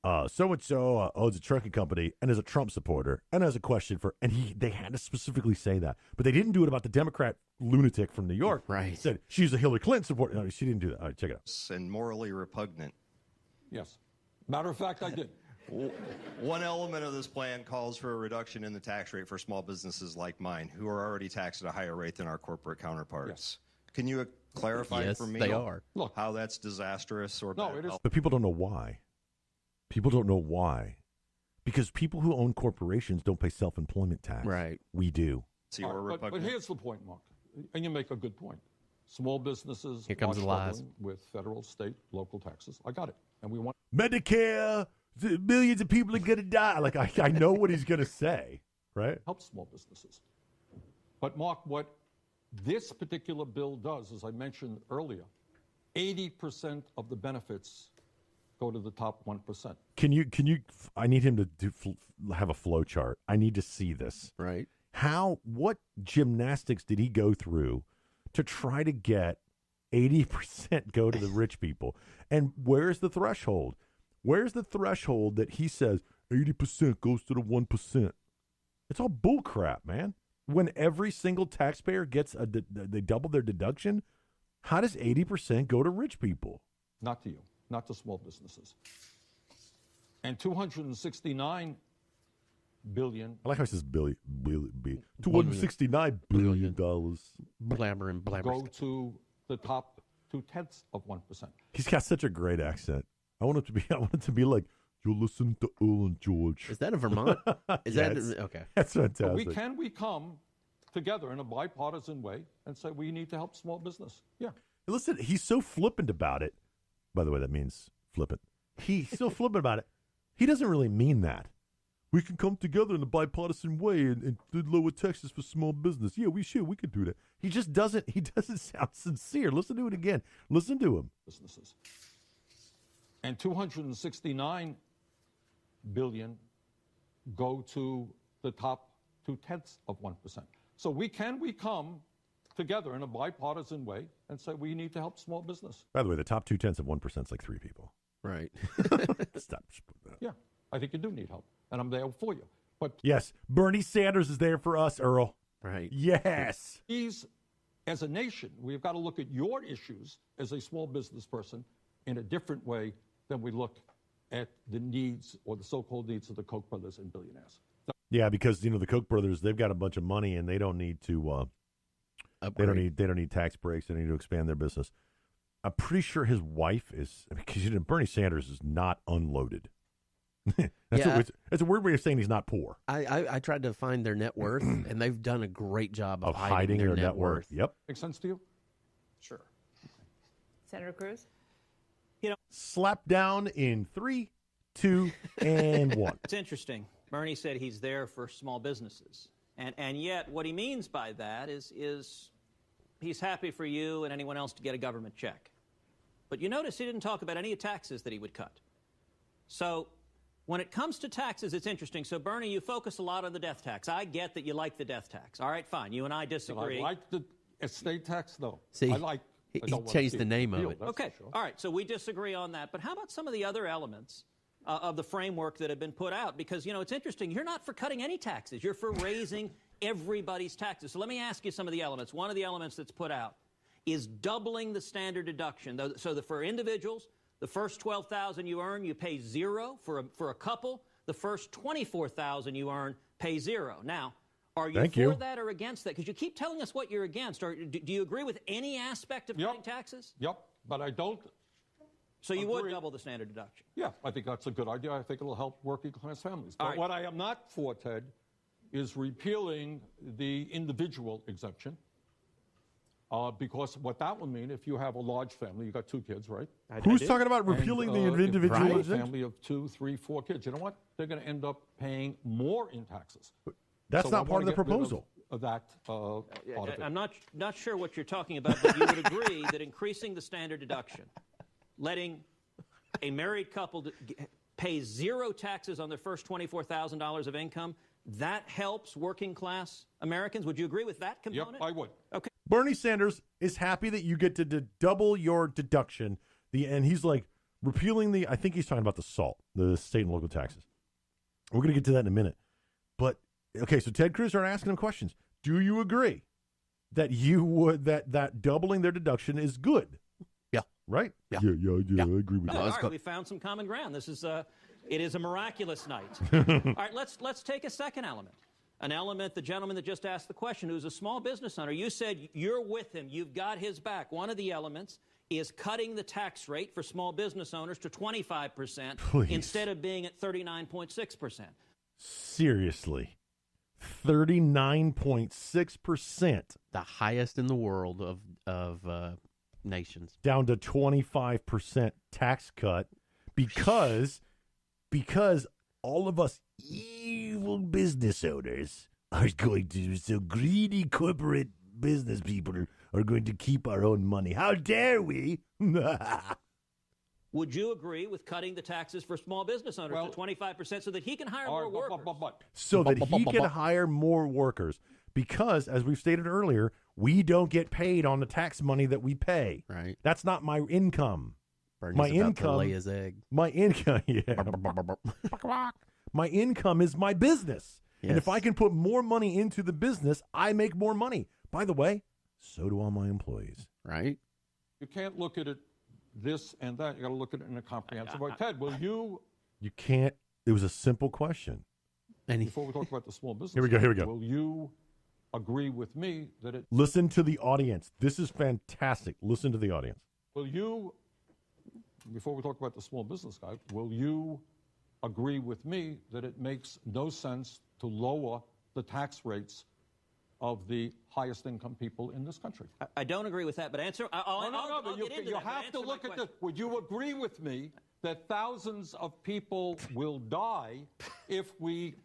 so-and-so owns a trucking company and is a Trump supporter and has a question for, and they had to specifically say that. But they didn't do it about the Democrat lunatic from New York. Right. He said, she's a Hillary Clinton supporter. No, she didn't do that. All right, check it out. And morally repugnant. Yes. Matter of fact, I did. One element of this plan calls for a reduction in the tax rate for small businesses like mine, who are already taxed at a higher rate than our corporate counterparts. Yes. Can you clarify Yes, for me they are. Look, how that's disastrous or No, bad it is. health? But people don't know why. People don't know why. Because people who own corporations don't pay self-employment tax. Right. We do. So All we're right, but repugnant. here's the point, Mark, and you make a good point. Small businesses Here comes are the lies. struggling with federal, state, local taxes. I got it. And we want Medicare, millions of people are going to die. Like, I know what he's going to say, right? help small businesses. But, Mark, what this particular bill does, as I mentioned earlier, 80% of the benefits go to the top 1%. Can you, I need him to have a flow chart. I need to see this. Right. What gymnastics did he go through to try to get 80% go to the rich people? And where's the threshold? Where's the threshold that he says 80% goes to the 1%? It's all bull crap, man. When every single taxpayer gets they double their deduction, how does 80% go to rich people? Not to you, not to small businesses. And $269 billion. I like how he says $269 billion. Blabbering. Go to the top 0.2%. He's got such a great accent. I want it to be like, you're listening to Earl and George. Is that a Vermont? Is that okay? That's fantastic. But we come together in a bipartisan way and say we need to help small business. Yeah. Listen, he's so flippant about it. By the way, that means flippant. He's so flippant about it. He doesn't really mean that. We can come together in a bipartisan way and lower taxes for small business. Yeah, we should. We could do that. He just doesn't. He doesn't sound sincere. Listen to it again. Listen to him. Businesses. And $269 billion go to the top 0.2%. So we come together in a bipartisan way and say we need to help small business. By the way, the top 0.2% is like 3 people. Right. Stop. Yeah, I think you do need help, and I'm there for you. But yes, Bernie Sanders is there for us, Earl. Right. Yes. As a nation, we've got to look at your issues as a small business person in a different way than we look at the needs or the so-called needs of the Koch brothers and billionaires. Yeah, because the Koch brothers, they've got a bunch of money and they don't need to. They don't need tax breaks. They need to expand their business. I'm pretty sure his wife is, because Bernie Sanders is not unloaded. That's a weird way of saying he's not poor. I tried to find their net worth, and they've done a great job of hiding their their net worth. Yep. Makes sense to you? Sure. Senator Cruz? Slap down in 3, 2, and 1. It's interesting. Bernie said he's there for small businesses. And yet what he means by that is he's happy for you and anyone else to get a government check. But you notice he didn't talk about any taxes that he would cut. So when it comes to taxes, it's interesting. So, Bernie, you focus a lot on the death tax. I get that you like the death tax. All right, fine. You and I disagree. I like the estate tax, though. See, he changed the name of it. Okay, all right, so we disagree on that. But how about some of the other elements of the framework that have been put out? Because, it's interesting. You're not for cutting any taxes. You're for raising everybody's taxes. So let me ask you some of the elements. One of the elements that's put out is doubling the standard deduction. So that for individuals, the first $12,000 you earn, you pay zero. For a couple, the first $24,000 you earn, pay zero. Now, are you for that or against that? Because you keep telling us what you're against. Or do you agree with any aspect of cutting taxes? Yep, but I don't. So you would double the standard deduction? Yeah, I think that's a good idea. I think it'll help working class families. But what I am not for, Ted, is repealing the individual exemption. Because what that will mean, if you have a large family, you got 2 kids, right? Who's talking about repealing the individual If you have a exemption? family of 2, 3, 4 kids, you know what? They're going to end up paying more in taxes. That's not part of the proposal. Of that part of it. I'm not sure what you're talking about, but you would agree that increasing the standard deduction, letting a married couple pay zero taxes on their first $24,000 of income, that helps working class Americans. Would you agree with that component? Yep, I would. Okay. Bernie Sanders is happy that you get to double your deduction. And he's like repealing I think he's talking about the SALT, the state and local taxes. We're going to get to that in a minute. But, okay, so Ted Cruz started asking him questions. Do you agree that that doubling their deduction is good? Yeah. Right? Yeah. Yeah, I agree with that. All right, we found some common ground. It is a miraculous night. All right, let's take a second element. an element, the gentleman that just asked the question, who's a small business owner, you said you're with him, you've got his back. One of the elements is cutting the tax rate for small business owners to 25% instead of being at 39.6%. Seriously. 39.6%. The highest in the world of nations. Down to 25% tax cut because all of us evil business owners are going to, so greedy corporate business people are going to keep our own money. How dare we? Would you agree with cutting the taxes for small business owners to 25% so that he can hire more workers? So that he can hire more workers. Because, as we've stated earlier, we don't get paid on the tax money that we pay. Right. That's not my income. Bernie's my about income, to lay his egg. My income, yeah. My income is my business. Yes. And if I can put more money into the business, I make more money. By the way, so do all my employees. Right? You can't look at it this and that. You got to look at it in a comprehensive way. Ted, will you? You can't. It was a simple question. Before we talk about the small business, Here we go. Will you agree with me that it? Listen to the audience. This is fantastic. Listen to the audience. Will you? Before we talk about the small business guy, will you agree with me that it makes no sense to lower the tax rates of the highest income people in this country? I don't agree with that, but answer. But you have to look at this. Would you agree with me that thousands of people will die if we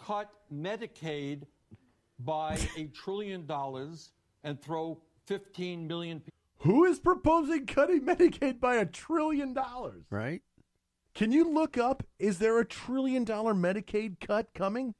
cut Medicaid by $1 trillion and throw 15 million people? Who is proposing cutting Medicaid by $1 trillion? Right. Can you look up, is there $1 trillion Medicaid cut coming?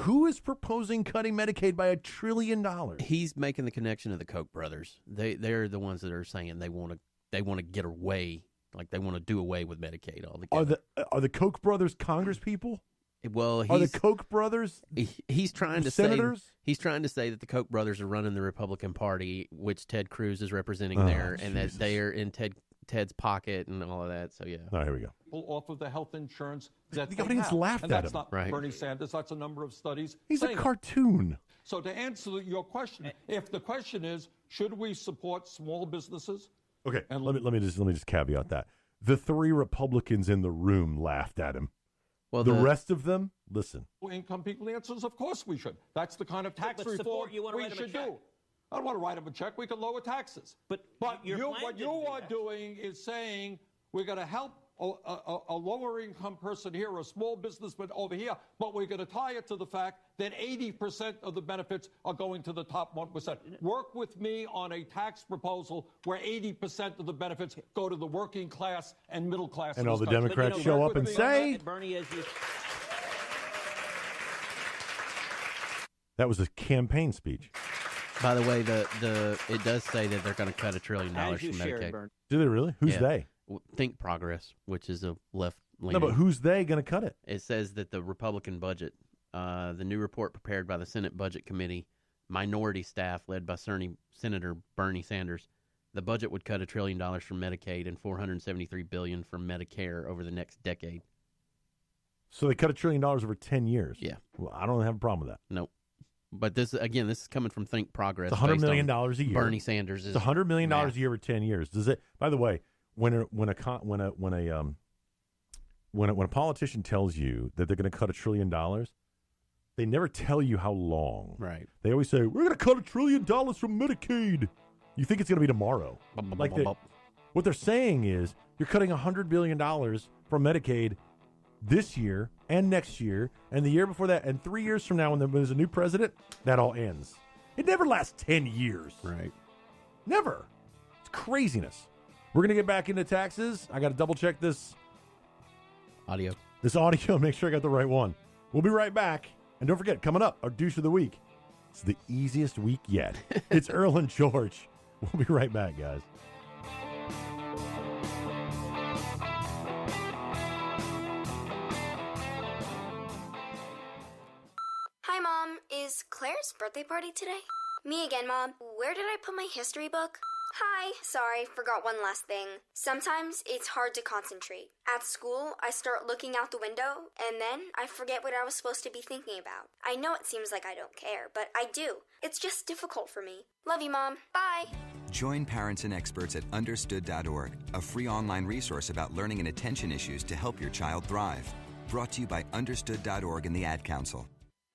Who is proposing cutting Medicaid by $1 trillion? He's making the connection to the Koch brothers. They're the ones that are saying they want to get away, like they want to do away with Medicaid altogether. Are the Koch brothers Congress people? Well, are the Koch brothers he's trying to senators? He's trying to say that the Koch brothers are running the Republican Party, which Ted Cruz is representing there, and that they are in Ted's pocket and all of that. So yeah. All right, here we go. Off of the health insurance that the audience laughed and at that's him. Not right. Bernie Sanders. That's a number of studies. He's a cartoon. So to answer your question, if the question is, should we support small businesses? Okay, and let me just caveat that the three Republicans in the room laughed at him. Well, the rest of them, listen. Income people, the answer is of course we should. That's the kind of tax reform we should do. I don't want to write them a check. We can lower taxes. But what you are doing is saying we're going to help a lower income person here, a small businessman over here, but we're going to tie it to the fact that 80% of the benefits are going to the top 1%. Work with me on a tax proposal where 80% of the benefits go to the working class and middle class. And all the Democrats show up and say, Bernie, as you... That was a campaign speech. By the way, it does say that they're going to cut $1 trillion from Medicaid. Do they really? Who's they? Think Progress, which is a left-leaning. No, but who's they going to cut it? It says that the Republican budget, the new report prepared by the Senate Budget Committee, minority staff led by Senator Bernie Sanders, the budget would cut $1 trillion from Medicaid and $473 billion from Medicare over the next decade. So they cut $1 trillion over 10 years. Yeah. Well, I don't have a problem with that. Nope. But this is coming from Think Progress. It's $100 million a year. Bernie Sanders is it's $100 million a year over 10 years. Does it? By the way, when a politician tells you that they're going to cut $1 trillion, they never tell you how long. Right. They always say we're going to cut $1 trillion from Medicaid. You think it's going to be tomorrow? What they're saying is you're cutting $100 billion from Medicaid this year and next year and the year before that and 3 years from now when there's a new president, that all ends. It never lasts 10 years. Right. Never. It's craziness. We're going to get back into taxes. I got to double check this audio. Make sure I got the right one. We'll be right back. And don't forget, coming up, our douche of the week. It's the easiest week yet. It's Earl and George. We'll be right back, guys. Hi, Mom. Is Claire's birthday party today? Me again, Mom. Where did I put my history book? Hi, sorry, forgot one last thing. Sometimes it's hard to concentrate. At school, I start looking out the window, and then I forget what I was supposed to be thinking about. I know it seems like I don't care, but I do. It's just difficult for me. Love you, Mom. Bye. Join parents and experts at understood.org, a free online resource about learning and attention issues to help your child thrive. Brought to you by understood.org and the Ad Council.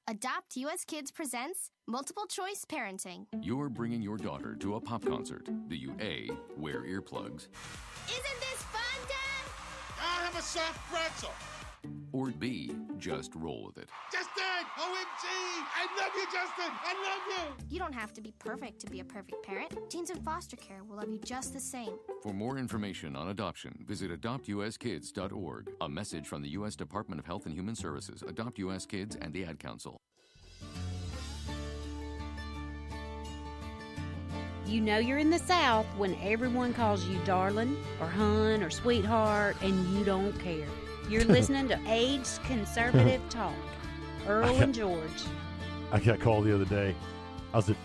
Adopt US Kids presents Multiple Choice Parenting. You're bringing your daughter to a pop concert. Do you A, wear earplugs, Isn't this fun, Dad? I'll have a soft pretzel. or B, just roll with it? Justin! OMG! I love you, Justin! I love you! You don't have to be perfect to be a perfect parent. Teens in foster care will love you just the same. For more information on adoption, visit adoptuskids.org. A message from the U.S. Department of Health and Human Services, Adopt U.S. Kids, and the Ad Council. You know you're in the South when everyone calls you darling or hun or sweetheart and you don't care. You're listening to Aged Conservative Talk. Earl and George. I got called the other day. I was at,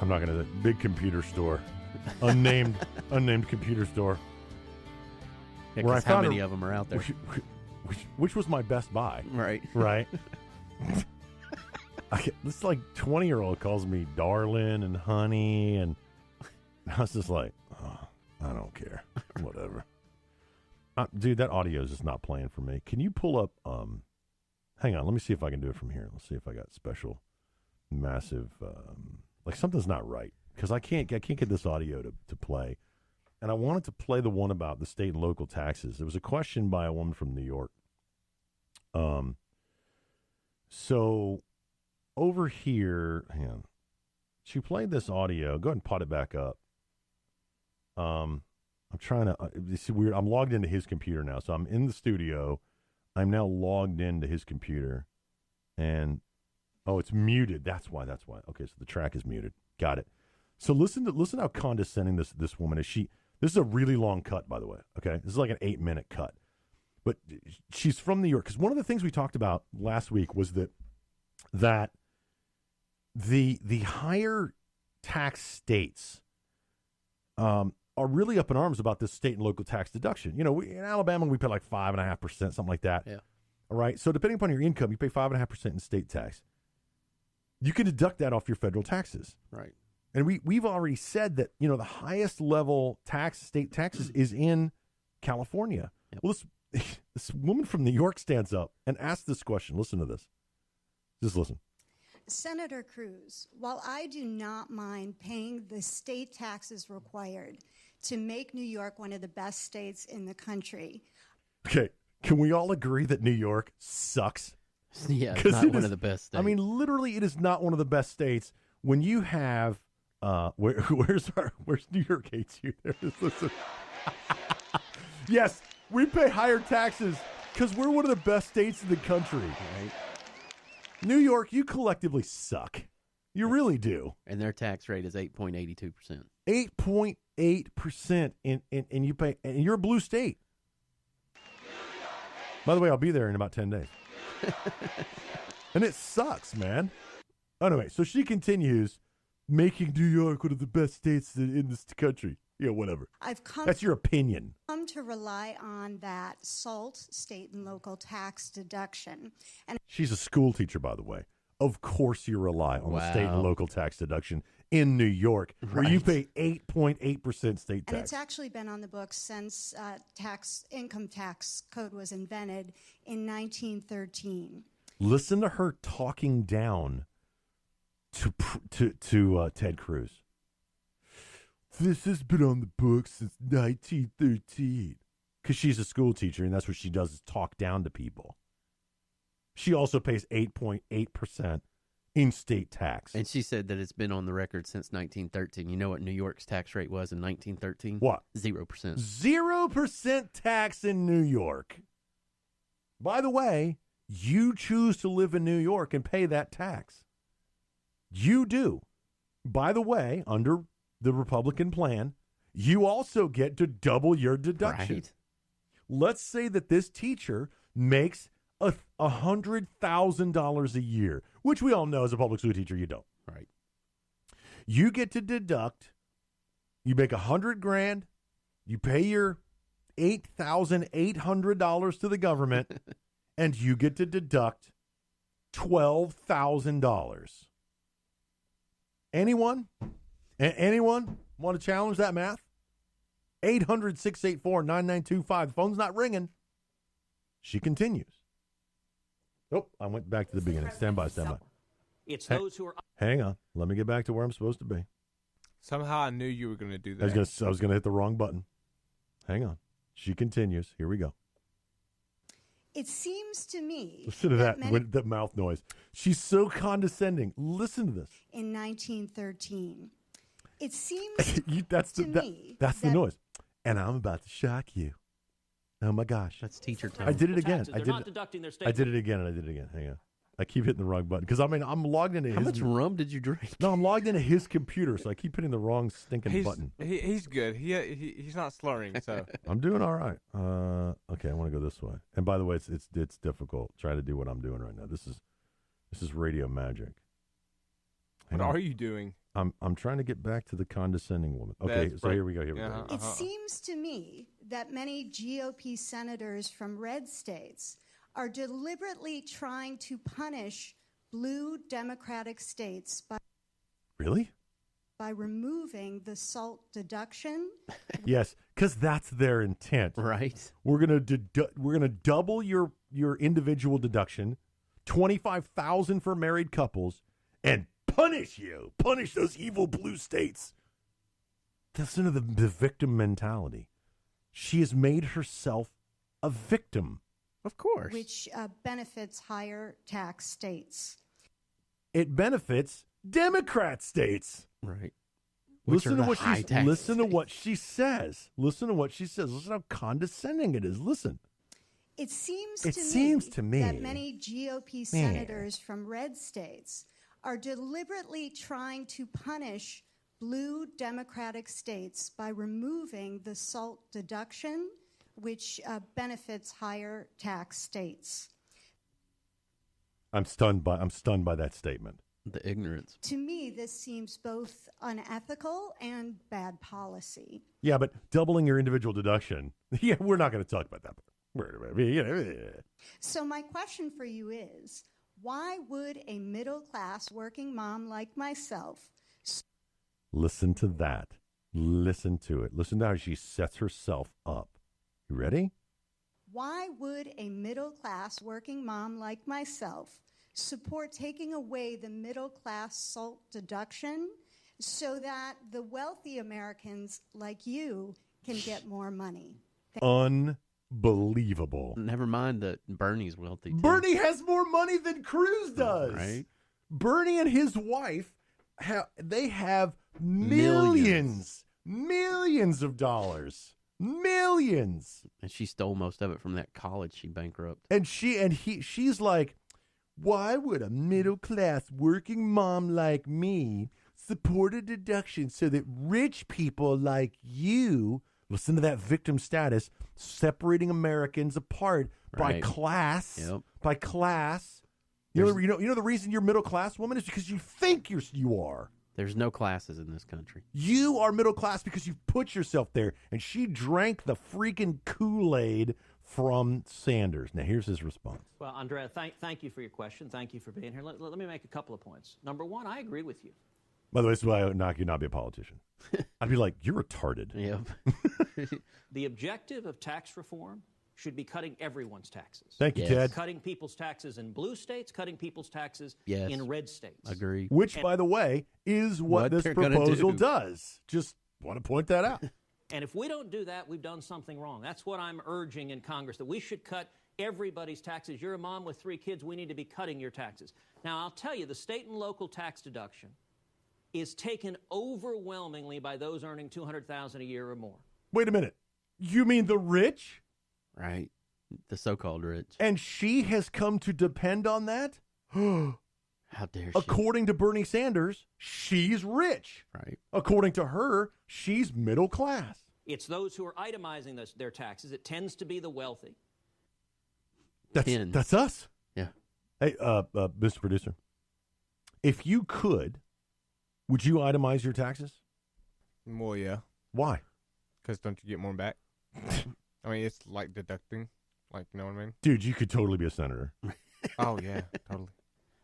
I'm not going to, big computer store. Unnamed computer store. Yeah, where I found how many of them are out there? Which was my Best Buy. Right. Right. This like 20-year-old calls me darling and honey, and I was just like, oh, I don't care. Whatever. Dude, that audio is just not playing for me. Can you pull up, hang on, let me see if I can do it from here. Let's see if I got special, massive, like something's not right. Because I can't get this audio to play. And I wanted to play the one about the state and local taxes. There was a question by a woman from New York. So over here, hang on. She played this audio. Go ahead and pot it back up. I'm trying to, it's weird. I'm logged into his computer now. So I'm in the studio. I'm now logged into his computer. And, oh, it's muted. That's why. Okay, so the track is muted. Got it. So listen how condescending this woman is. This is a really long cut, by the way. Okay, this is like an 8-minute cut. But she's from New York. Because one of the things we talked about last week was that the higher tax states are really up in arms about this state and local tax deduction. You know, in Alabama, we pay like 5.5%, something like that. Yeah. All right. So depending upon your income, you pay 5.5% in state tax. You can deduct that off your federal taxes. Right. And we've already said that, you know, the highest level state taxes is in California. Yep. Well, this woman from New York stands up and asks this question. Listen to this. Just listen. Senator Cruz, while I do not mind paying the state taxes required to make New York one of the best states in the country. Okay, can we all agree that New York sucks? Yeah, it's not one of the best states. I mean, literally, it is not one of the best states. When you have, where's New York hates you? Listen. Yes, we pay higher taxes because we're one of the best states in the country. Right? New York, you collectively suck. You really do. And their tax rate is 8.82%. 8.8%, and you pay, and you're a blue state. By the way, I'll be there in about 10 days. And it sucks, man. Anyway, so she continues, making New York one of the best states in this country. Yeah, whatever. That's your opinion. Come to rely on that SALT, state and local tax deduction. And she's a school teacher, by the way. Of course you rely on the state and local tax deduction in New York, where you pay 8.8% state tax. And it's actually been on the books since income tax code was invented in 1913. Listen to her talking down to Ted Cruz. This has been on the books since 1913. Because she's a school teacher, and that's what she does is talk down to people. She also pays 8.8% in state tax. And she said that it's been on the record since 1913. You know what New York's tax rate was in 1913? What? 0%. 0% tax in New York. By the way, you choose to live in New York and pay that tax. You do. By the way, under the Republican plan, you also get to double your deduction. Right. Let's say that this teacher makes $100,000 a year, which we all know as a public school teacher you don't. Right. You get to deduct You make $100,000. You pay your $8,800 to the government, and you get to deduct $12,000. Anyone want to challenge that math? 800-684-9925. The phone's not ringing. She continues. Oh, I went back to the beginning. Stand by. It's those who are. Hang on. Let me get back to where I'm supposed to be. Somehow I knew you were going to do that. I was going to hit the wrong button. Hang on. She continues. Here we go. It seems to me. Listen to that mouth noise. She's so condescending. Listen to this. In 1913, it seems that's to me that's the noise. And I'm about to shock you. Oh my gosh. That's teacher time. I did it again. They're not deducting their state. I did it again and I did it again. Hang on. I keep hitting the wrong button because I'm logged into his. How much rum did you drink? No, I'm logged into his computer, so I keep hitting the wrong stinking button. He's good. He's not slurring, so I'm doing all right. Okay, I want to go this way. And by the way, it's difficult trying to do what I'm doing right now. This is radio magic. What are you doing? I'm trying to get back to the condescending woman. Okay, so here we go. It seems to me that many GOP senators from red states are deliberately trying to punish blue Democratic states by removing the SALT deduction. Yes, because that's their intent. Right. We're gonna double your individual deduction, $25,000 for married couples, and punish those evil blue states. Listen to the victim mentality. She has made herself a victim. Of course. Which benefits higher tax states. It benefits Democrat states. Right. Listen to what she says. Listen to what she says. Listen how condescending it is. Listen. It seems to me that many GOP senators from red states are deliberately trying to punish blue Democratic states by removing the SALT deduction, which benefits higher tax states. I'm stunned by that statement. The ignorance. To me, this seems both unethical and bad policy. Yeah, but doubling your individual deduction. Yeah, we're not going to talk about that. So my question for you is, why would a middle-class working mom like myself... Listen to that. Listen to it. Listen to how she sets herself up. You ready? Why would a middle-class working mom like myself support taking away the middle-class SALT deduction so that the wealthy Americans like you can get more money? Unbelievable. Never mind that Bernie's wealthy, too. Bernie has more money than Cruz does. Right. Bernie and his wife, they have millions of dollars. Millions. And she stole most of it from that college she bankrupted. And she's like, why would a middle-class working mom like me support a deduction so that rich people like you, listen to that victim status, separating Americans apart by class. Yep. By class. You know the reason you're middle class, woman, is because you think you are. There's no classes in this country. You are middle class because you've put yourself there, and she drank the freaking Kool-Aid from Sanders. Now, here's his response. Well, Andrea, thank you for your question. Thank you for being here. Let me make a couple of points. Number one, I agree with you. By the way, this is why I would knock you not be a politician. I'd be like, you're retarded. Yep. The objective of tax reform should be cutting everyone's taxes. Thank you, Ted. Cutting people's taxes in blue states, cutting people's taxes Yes. in red states. Agree. Which, by the way, is what this they're gonna proposal do. does. Just want to point that out. And if we don't do that, we've done something wrong. That's what I'm urging in Congress, that we should cut everybody's taxes. You're a mom with 3 kids. We need to be cutting your taxes. Now, I'll tell you, the state and local tax deduction is taken overwhelmingly by those earning $200,000 a year or more. Wait a minute. You mean the rich? Right. The so-called rich. And she has come to depend on that? How dare she? According to Bernie Sanders, she's rich. Right. According to her, she's middle class. It's those who are itemizing their taxes. It tends to be the wealthy. That's us. Yeah. Hey, Mr. Producer, if you could, would you itemize your taxes? Well, yeah. Why? Because don't you get more back? I mean, it's like deducting. Like, you know what I mean? Dude, you could totally be a senator. Oh, yeah, totally.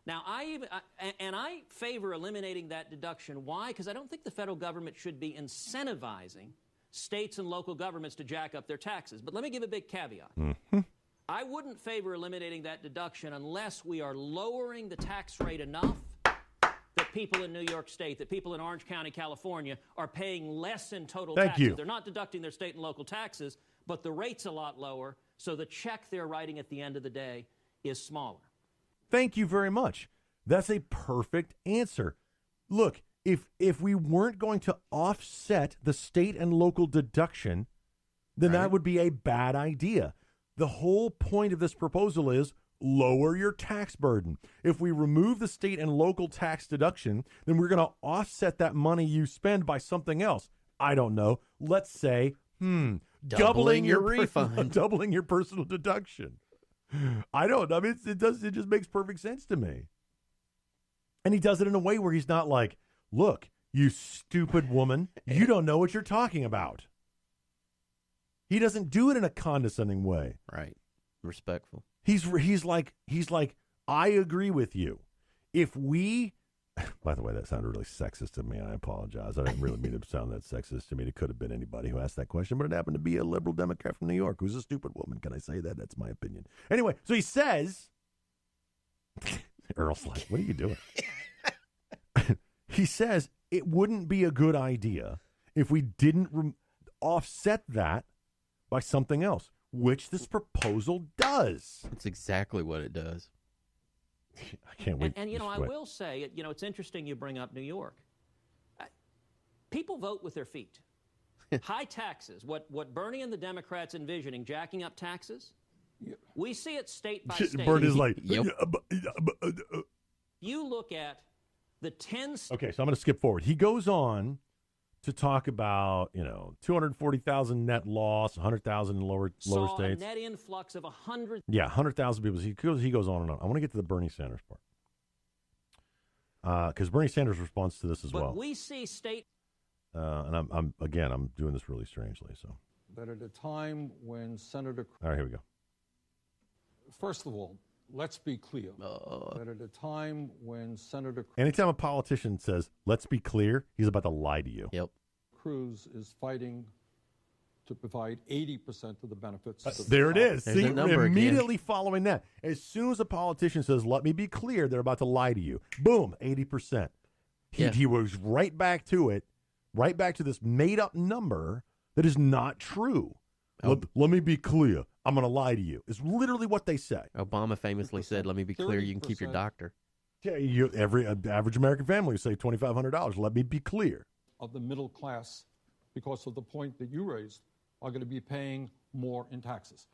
Now, I favor eliminating that deduction. Why? Because I don't think the federal government should be incentivizing states and local governments to jack up their taxes. But let me give a big caveat. Mm-hmm. I wouldn't favor eliminating that deduction unless we are lowering the tax rate enough that people in New York State, that people in Orange County, California, are paying less in total taxes. You. They're not deducting their state and local taxes, but the rate's a lot lower, so the check they're writing at the end of the day is smaller. Thank you very much. That's a perfect answer. Look, if we weren't going to offset the state and local deduction, then that would be a bad idea. The whole point of this proposal is lower your tax burden. If we remove the state and local tax deduction, then we're going to offset that money you spend by something else. I don't know. Let's say, doubling your refund, doubling your personal deduction. I don't. I mean, it just makes perfect sense to me. And he does it in a way where he's not like, look, you stupid woman, you don't know what you're talking about. He doesn't do it in a condescending way. Right. Respectful. He's like, I agree with you. If we, by the way, that sounded really sexist to me. I apologize. I didn't really mean to sound that sexist to me. It could have been anybody who asked that question, but it happened to be a liberal Democrat from New York who's a stupid woman. Can I say that? That's my opinion. Anyway, so he says, Earl's like, what are you doing? He says it wouldn't be a good idea if we didn't offset that by something else, which this proposal does. That's exactly what it does. I can't wait. And I will say, it's interesting you bring up New York. People vote with their feet. High taxes, what Bernie and the Democrats envisioning, jacking up taxes, we see it state by state. Bernie's like, You look at the 10 Okay, so I'm going to skip forward. He goes on to talk about, 240,000 net loss, 100,000 in lower states. A net influx of 100. Yeah, 100,000 people. He goes on and on. I want to get to the Bernie Sanders part. Because Bernie Sanders responds to this as well. But we see state. And I'm doing this really strangely. So That at a time when Senator... All right, here we go. First of all, let's be clear. That at a time when Senator... Anytime a politician says, let's be clear, he's about to lie to you. Yep. Cruz is fighting to provide 80% of the benefits. There it is. See, immediately again. Following that, as soon as a politician says, let me be clear, they're about to lie to you. Boom, 80%. He was right back to it, right back to this made-up number that is not true. Let me be clear. I'm going to lie to you. It's literally what they say. Obama famously said, let me be clear, you can keep your doctor. Yeah, every average American family would say $2,500. Let me be clear. Of the middle class, because of the point that you raised, are going to be paying more in taxes.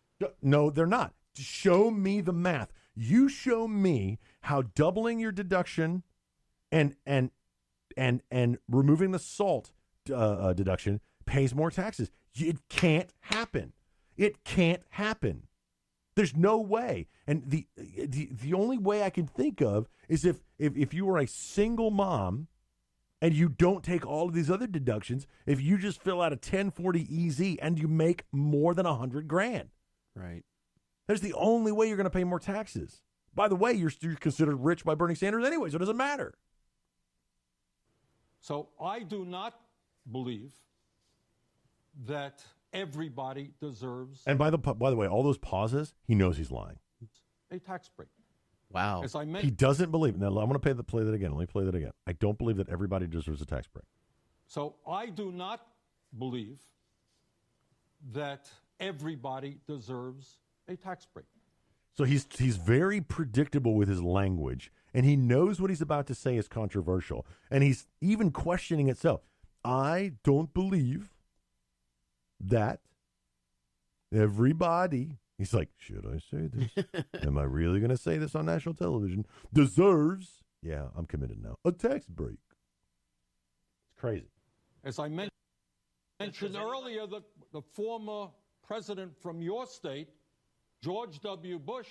No, they're not. Show me the math. You show me how doubling your deduction and removing the SALT deduction pays more taxes. It can't happen. It can't happen. There's no way. And the only way I can think of is if you were a single mom and you don't take all of these other deductions, if you just fill out a 1040 EZ and you make more than $100,000. Right. That's the only way you're going to pay more taxes. By the way, you're considered rich by Bernie Sanders anyway, so it doesn't matter. So I do not believe that everybody deserves And by the way, all those pauses, he knows he's lying. a tax break. Wow. As I He mentioned, doesn't believe. Now, I'm going to play that again. Let me play that again. I don't believe that everybody deserves a tax break. so I do not believe that everybody deserves a tax break. So he's very predictable with his language, and he knows what he's about to say is controversial, and he's even questioning itself. I don't believe that everybody, he's like, should I say this? Am I really going to say this on national television? Deserves, yeah, I'm committed now, a tax break. It's crazy. As I mentioned earlier, the former president from your state, George W. Bush,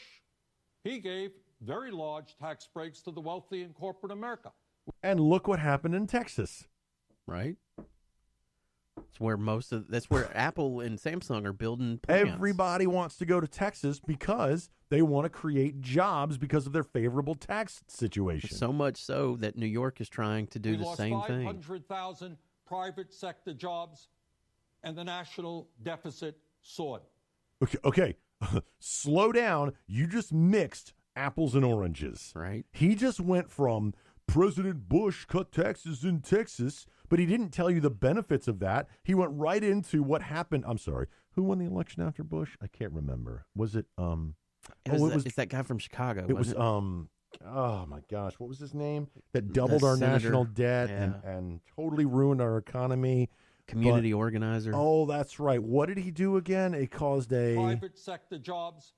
he gave very large tax breaks to the wealthy in corporate America. And look what happened in Texas. Right. That's where Apple and Samsung are building plants. Everybody wants to go to Texas because they want to create jobs because of their favorable tax situation. So much so that New York is trying to do the same thing. 500,000 private sector jobs, and the national deficit soared. Okay. Slow down. You just mixed apples and oranges. Right. He just went from President Bush cut taxes in Texas, but he didn't tell you the benefits of that. He went right into what happened. I'm sorry. Who won the election after Bush? I can't remember. Was it it's that guy from Chicago. It was oh my gosh, what was his name? That doubled our national debt and totally ruined our economy. Community organizer. Oh, that's right. What did he do again? It caused a private sector jobs,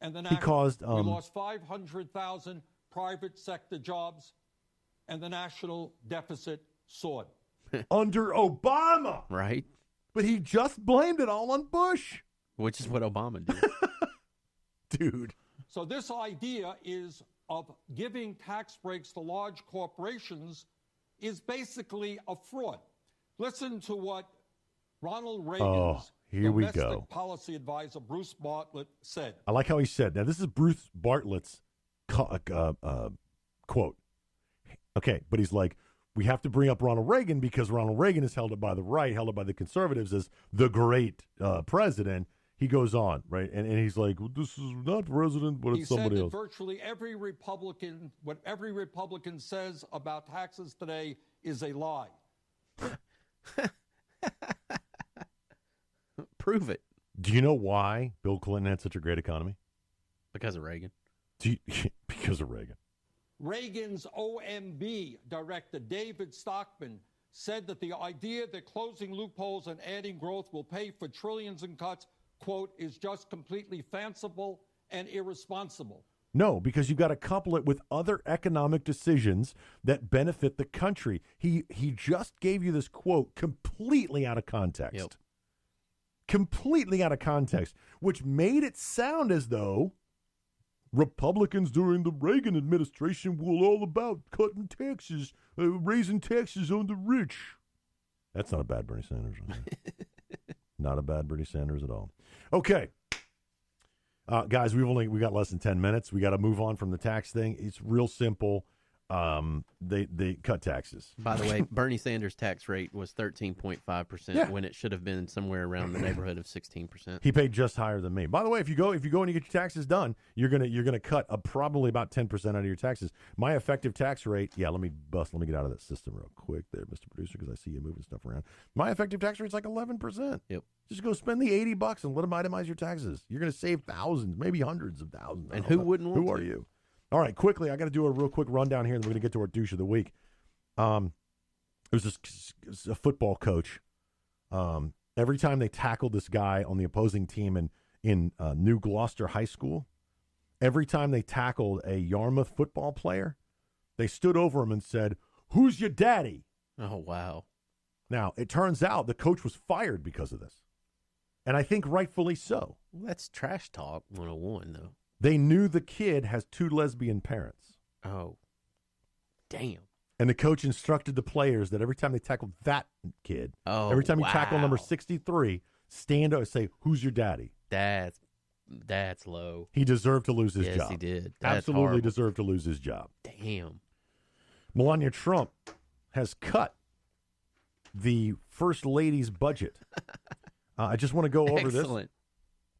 and then we lost 500,000 private sector jobs, and the national deficit soared. Under Obama. Right. But he just blamed it all on Bush. Which is what Obama did. Dude. So this idea of giving tax breaks to large corporations is basically a fraud. Listen to what Ronald Reagan's domestic policy advisor, Bruce Bartlett, said. I like how he said. Now, this is Bruce Bartlett's quote. Okay, but he's like, we have to bring up Ronald Reagan because Ronald Reagan is held up by the right, held up by the conservatives as the great president. He goes on, right? And he's like, well, this is not the president, but it's somebody else. He said that virtually what every Republican says about taxes today is a lie. Prove it. Do you know why Bill Clinton had such a great economy? Because of Reagan. Because of Reagan. Reagan's OMB director, David Stockman, said that the idea that closing loopholes and adding growth will pay for trillions in cuts, quote, is just completely fanciful and irresponsible. No, because you've got to couple it with other economic decisions that benefit the country. He just gave you this quote completely out of context. Yep. Completely out of context, which made it sound as though Republicans during the Reagan administration were all about cutting taxes, raising taxes on the rich. That's not a bad Bernie Sanders. Not a bad Bernie Sanders at all. Okay. Guys, we got less than 10 minutes. We got to move on from the tax thing. It's real simple. They cut taxes. By the way, Bernie Sanders' tax rate was 13.5% when it should have been somewhere around the neighborhood of 16%. He paid just higher than me. By the way, if you go and you get your taxes done, you're gonna cut probably about 10% out of your taxes. My effective tax rate, let me get out of that system real quick there, Mr. Producer, because I see you moving stuff around. My effective tax rate's like 11%. Yep. Just go spend the $80 and let them itemize your taxes. You're gonna save thousands, maybe hundreds of thousands. And who wouldn't want to? Who are you? All right, quickly, I got to do a real quick rundown here, and then we're going to get to our douche of the week. It was a football coach. Every time they tackled this guy on the opposing team in New Gloucester High School, every time they tackled a Yarmouth football player, they stood over him and said, "Who's your daddy?" Oh, wow. Now, it turns out the coach was fired because of this, and I think rightfully so. Well, that's trash talk 101, though. They knew the kid has 2 lesbian parents. Oh, damn. And the coach instructed the players that every time they tackled that kid, every time you tackle number 63, stand up and say, "Who's your daddy?" That's low. He deserved to lose his job. Yes, he did. That's Absolutely horrible. deserved to lose his job. Damn. Melania Trump has cut the First Lady's budget. I just want to go over Excellent. this.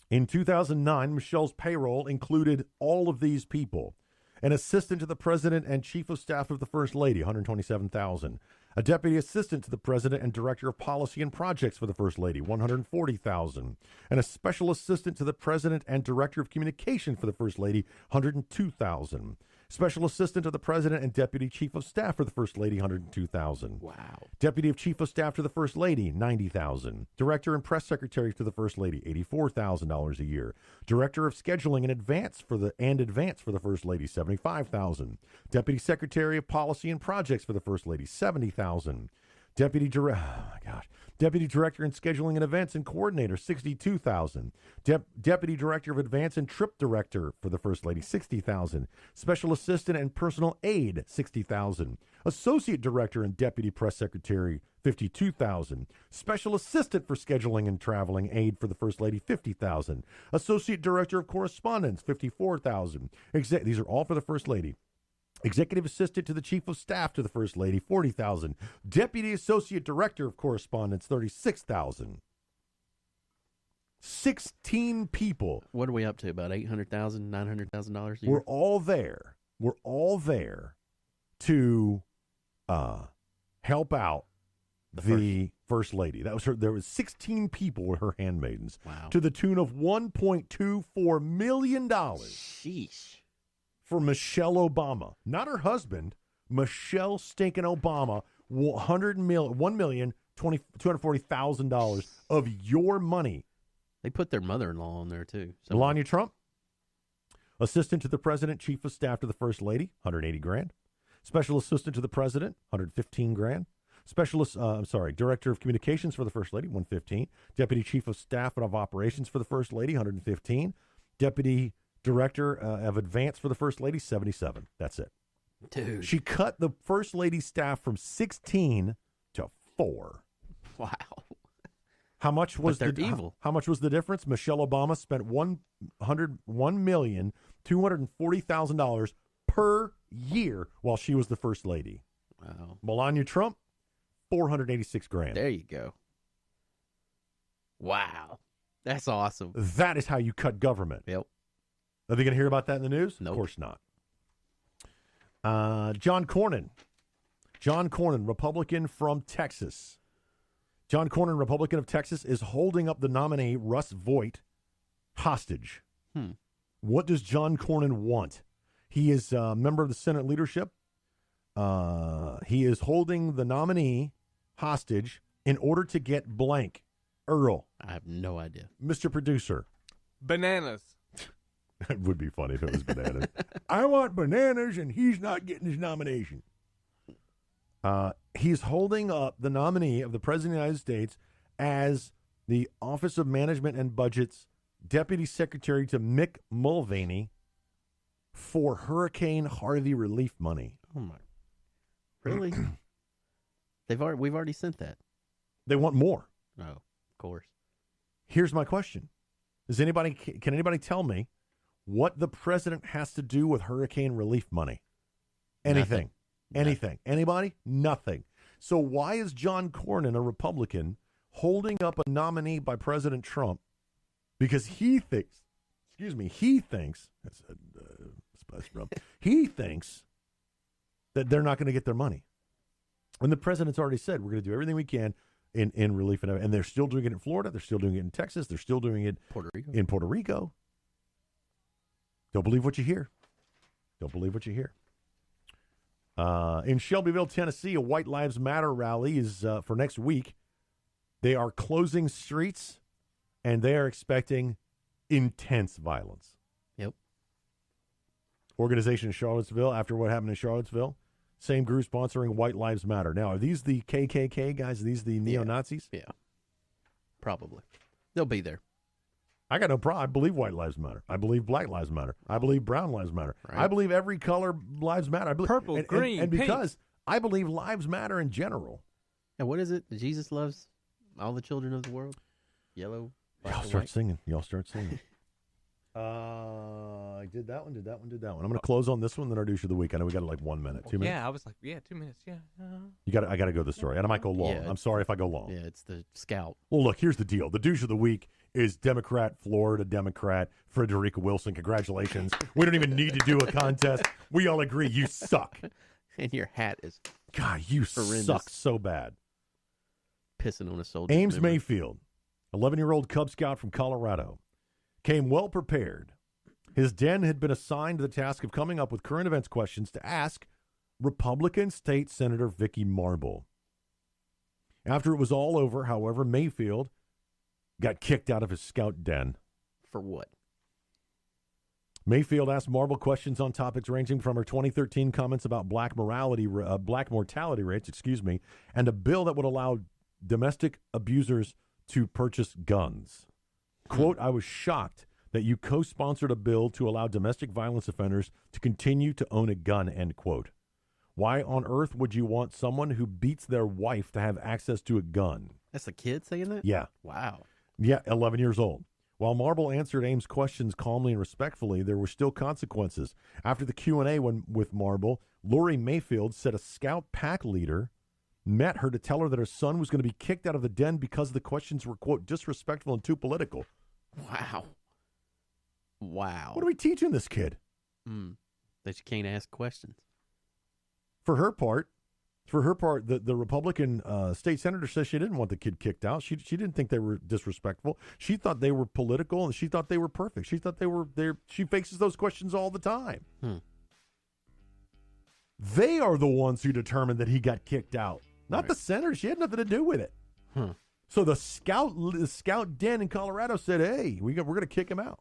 In 2009, Michelle's payroll included all of these people. An assistant to the president and chief of staff of the First Lady, $127,000. A deputy assistant to the president and director of policy and projects for the First Lady, $140,000. And a special assistant to the president and director of communication for the First Lady, $102,000. Special assistant to the president and deputy chief of staff for the First Lady, $102,000. Wow. Deputy of chief of staff to the First Lady, $90,000. Director and press secretary to the First Lady, $84,000 a year. Director of scheduling and advance for the First Lady, $75,000. Deputy secretary of policy and projects for the First Lady, $70,000. Deputy Director in Scheduling and Events and Coordinator, $62,000. Deputy Director of Advance and Trip Director for the First Lady, $60,000. Special Assistant and Personal Aide, $60,000. Associate Director and Deputy Press Secretary, $52,000. Special Assistant for Scheduling and Traveling Aide for the First Lady, $50,000. Associate Director of Correspondence, $54,000. These are all for the First Lady. Executive Assistant to the Chief of Staff to the First Lady, $40,000. Deputy Associate Director of Correspondence, $36,000. 16 people. What are we up to? About $800,000, $900,000 a year? We're all there. We're all there to help out the First Lady. That was her. There was 16 people were her handmaidens. Wow. To the tune of $1.24 million. Sheesh. For Michelle Obama, not her husband, Michelle stinking Obama, $1,240,000 of your money. They put their mother-in-law on there too. Melania Trump, Assistant to the President, Chief of Staff to the First Lady, $180,000. Special Assistant to the President, $115,000. Director of Communications for the First Lady, $115,000. Deputy Chief of Staff and of Operations for the First Lady, $115,000. Deputy Director of Advance for the First Lady, $77,000. That's it. Dude. She cut the First Lady staff from 16 to 4. Wow. How much was evil. How much was the difference? Michelle Obama spent $1,240,000 per year while she was the First Lady. Wow. Melania Trump, $486,000. There you go. Wow. That's awesome. That is how you cut government. Yep. Are they going to hear about that in the news? Nope. Of course not. John Cornyn, Republican from Texas. John Cornyn, Republican of Texas, is holding up the nominee, Russ Voigt, hostage. What does John Cornyn want? He is a member of the Senate leadership. He is holding the nominee hostage in order to get blank. Earl. I have no idea. Mr. Producer. Bananas. It would be funny if it was bananas. I want bananas, and he's not getting his nomination. He's holding up the nominee of the President of the United States as the Office of Management and Budget's Deputy Secretary to Mick Mulvaney for Hurricane Harvey relief money. Oh, my. Really? We've already sent that. They want more. Oh, of course. Here's my question. Can anybody tell me what the president has to do with hurricane relief money? Anything. Anything. Anybody? Nothing. So why is John Cornyn, a Republican, holding up a nominee by President Trump? Because he thinks, he thinks that they're not going to get their money. And the president's already said, we're going to do everything we can in relief. And they're still doing it in Florida. They're still doing it in Texas. They're still doing it in Puerto Rico. Don't believe what you hear. Don't believe what you hear. In Shelbyville, Tennessee, a White Lives Matter rally is for next week. They are closing streets, and they are expecting intense violence. Yep. Organization in Charlottesville, after what happened in Charlottesville, same group sponsoring White Lives Matter. Now, are these the KKK guys? Are these the neo-Nazis? Yeah. Probably. They'll be there. I got no problem. I believe White Lives Matter. I believe Black Lives Matter. I believe Brown Lives Matter. Right. I believe every color lives matter. I believe, purple, green, and pink. because I believe lives matter in general. And what is it? Jesus loves all the children of the world? Yellow, black, Y'all and start white? singing. I did that one. I'm going to close on this one, then our douche of the week. I know we got like 1 minute, 2 minutes. Yeah, I was like, 2 minutes. Yeah. I got to go to the story, and I might go long. Yeah. I'm sorry if I go long. Yeah, it's the scout. Well, look, here's the deal. The douche of the week is Florida Democrat Frederica Wilson. Congratulations. We don't even need to do a contest. We all agree you suck. And your hat is God, you horrendous. suck so bad. Pissing on a soldier. Ames Mayfield, 11-year-old Cub Scout from Colorado, came well prepared. His den had been assigned the task of coming up with current events questions to ask Republican State Senator Vicky Marble. After it was all over, however, Mayfield got kicked out of his scout den. For what? Mayfield asked Marble questions on topics ranging from her 2013 comments about black mortality rates, and a bill that would allow domestic abusers to purchase guns. Quote, I was shocked that you co-sponsored a bill to allow domestic violence offenders to continue to own a gun, end quote. Why on earth would you want someone who beats their wife to have access to a gun? That's a kid saying that? Yeah. Wow. Yeah, 11 years old. While Marble answered Ames' questions calmly and respectfully, there were still consequences. After the Q&A with Marble, Lori Mayfield said a Scout pack leader met her to tell her that her son was going to be kicked out of the den because the questions were, quote, disrespectful and too political. Wow. What are we teaching this kid? That you can't ask questions. For her part, the Republican state senator says she didn't want the kid kicked out. She didn't think they were disrespectful. She thought they were political, and she thought they were perfect. She thought they were there. She faces those questions all the time. They are the ones who determined that he got kicked out, not the senator. She had nothing to do with it. So the scout den in Colorado said, "Hey, we're going to kick him out."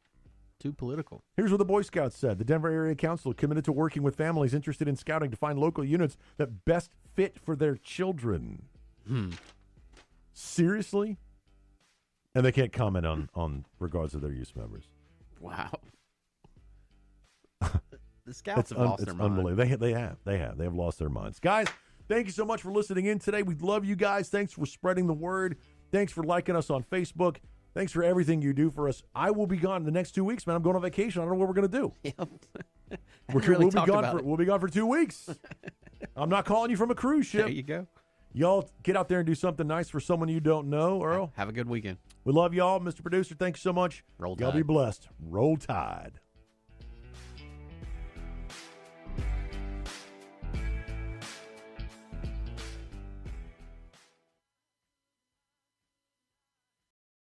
Too political. Here's what the Boy Scouts said. The Denver Area Council committed to working with families interested in scouting to find local units that best fit for their children. Seriously? And they can't comment on regards of their youth members. Wow. The Scouts have lost their mind. Unbelievable. They have lost their minds. Guys, thank you so much for listening in today. We love you guys. Thanks for spreading the word. Thanks for liking us on Facebook. Thanks for everything you do for us. I will be gone the next 2 weeks, man. I'm going on vacation. I don't know what we're going to do. Yep. We'll be gone for 2 weeks. I'm not calling you from a cruise ship. There you go. Y'all get out there and do something nice for someone you don't know, Earl. Have a good weekend. We love y'all. Mr. Producer, thank you so much. Roll Tide. Y'all be blessed. Roll Tide.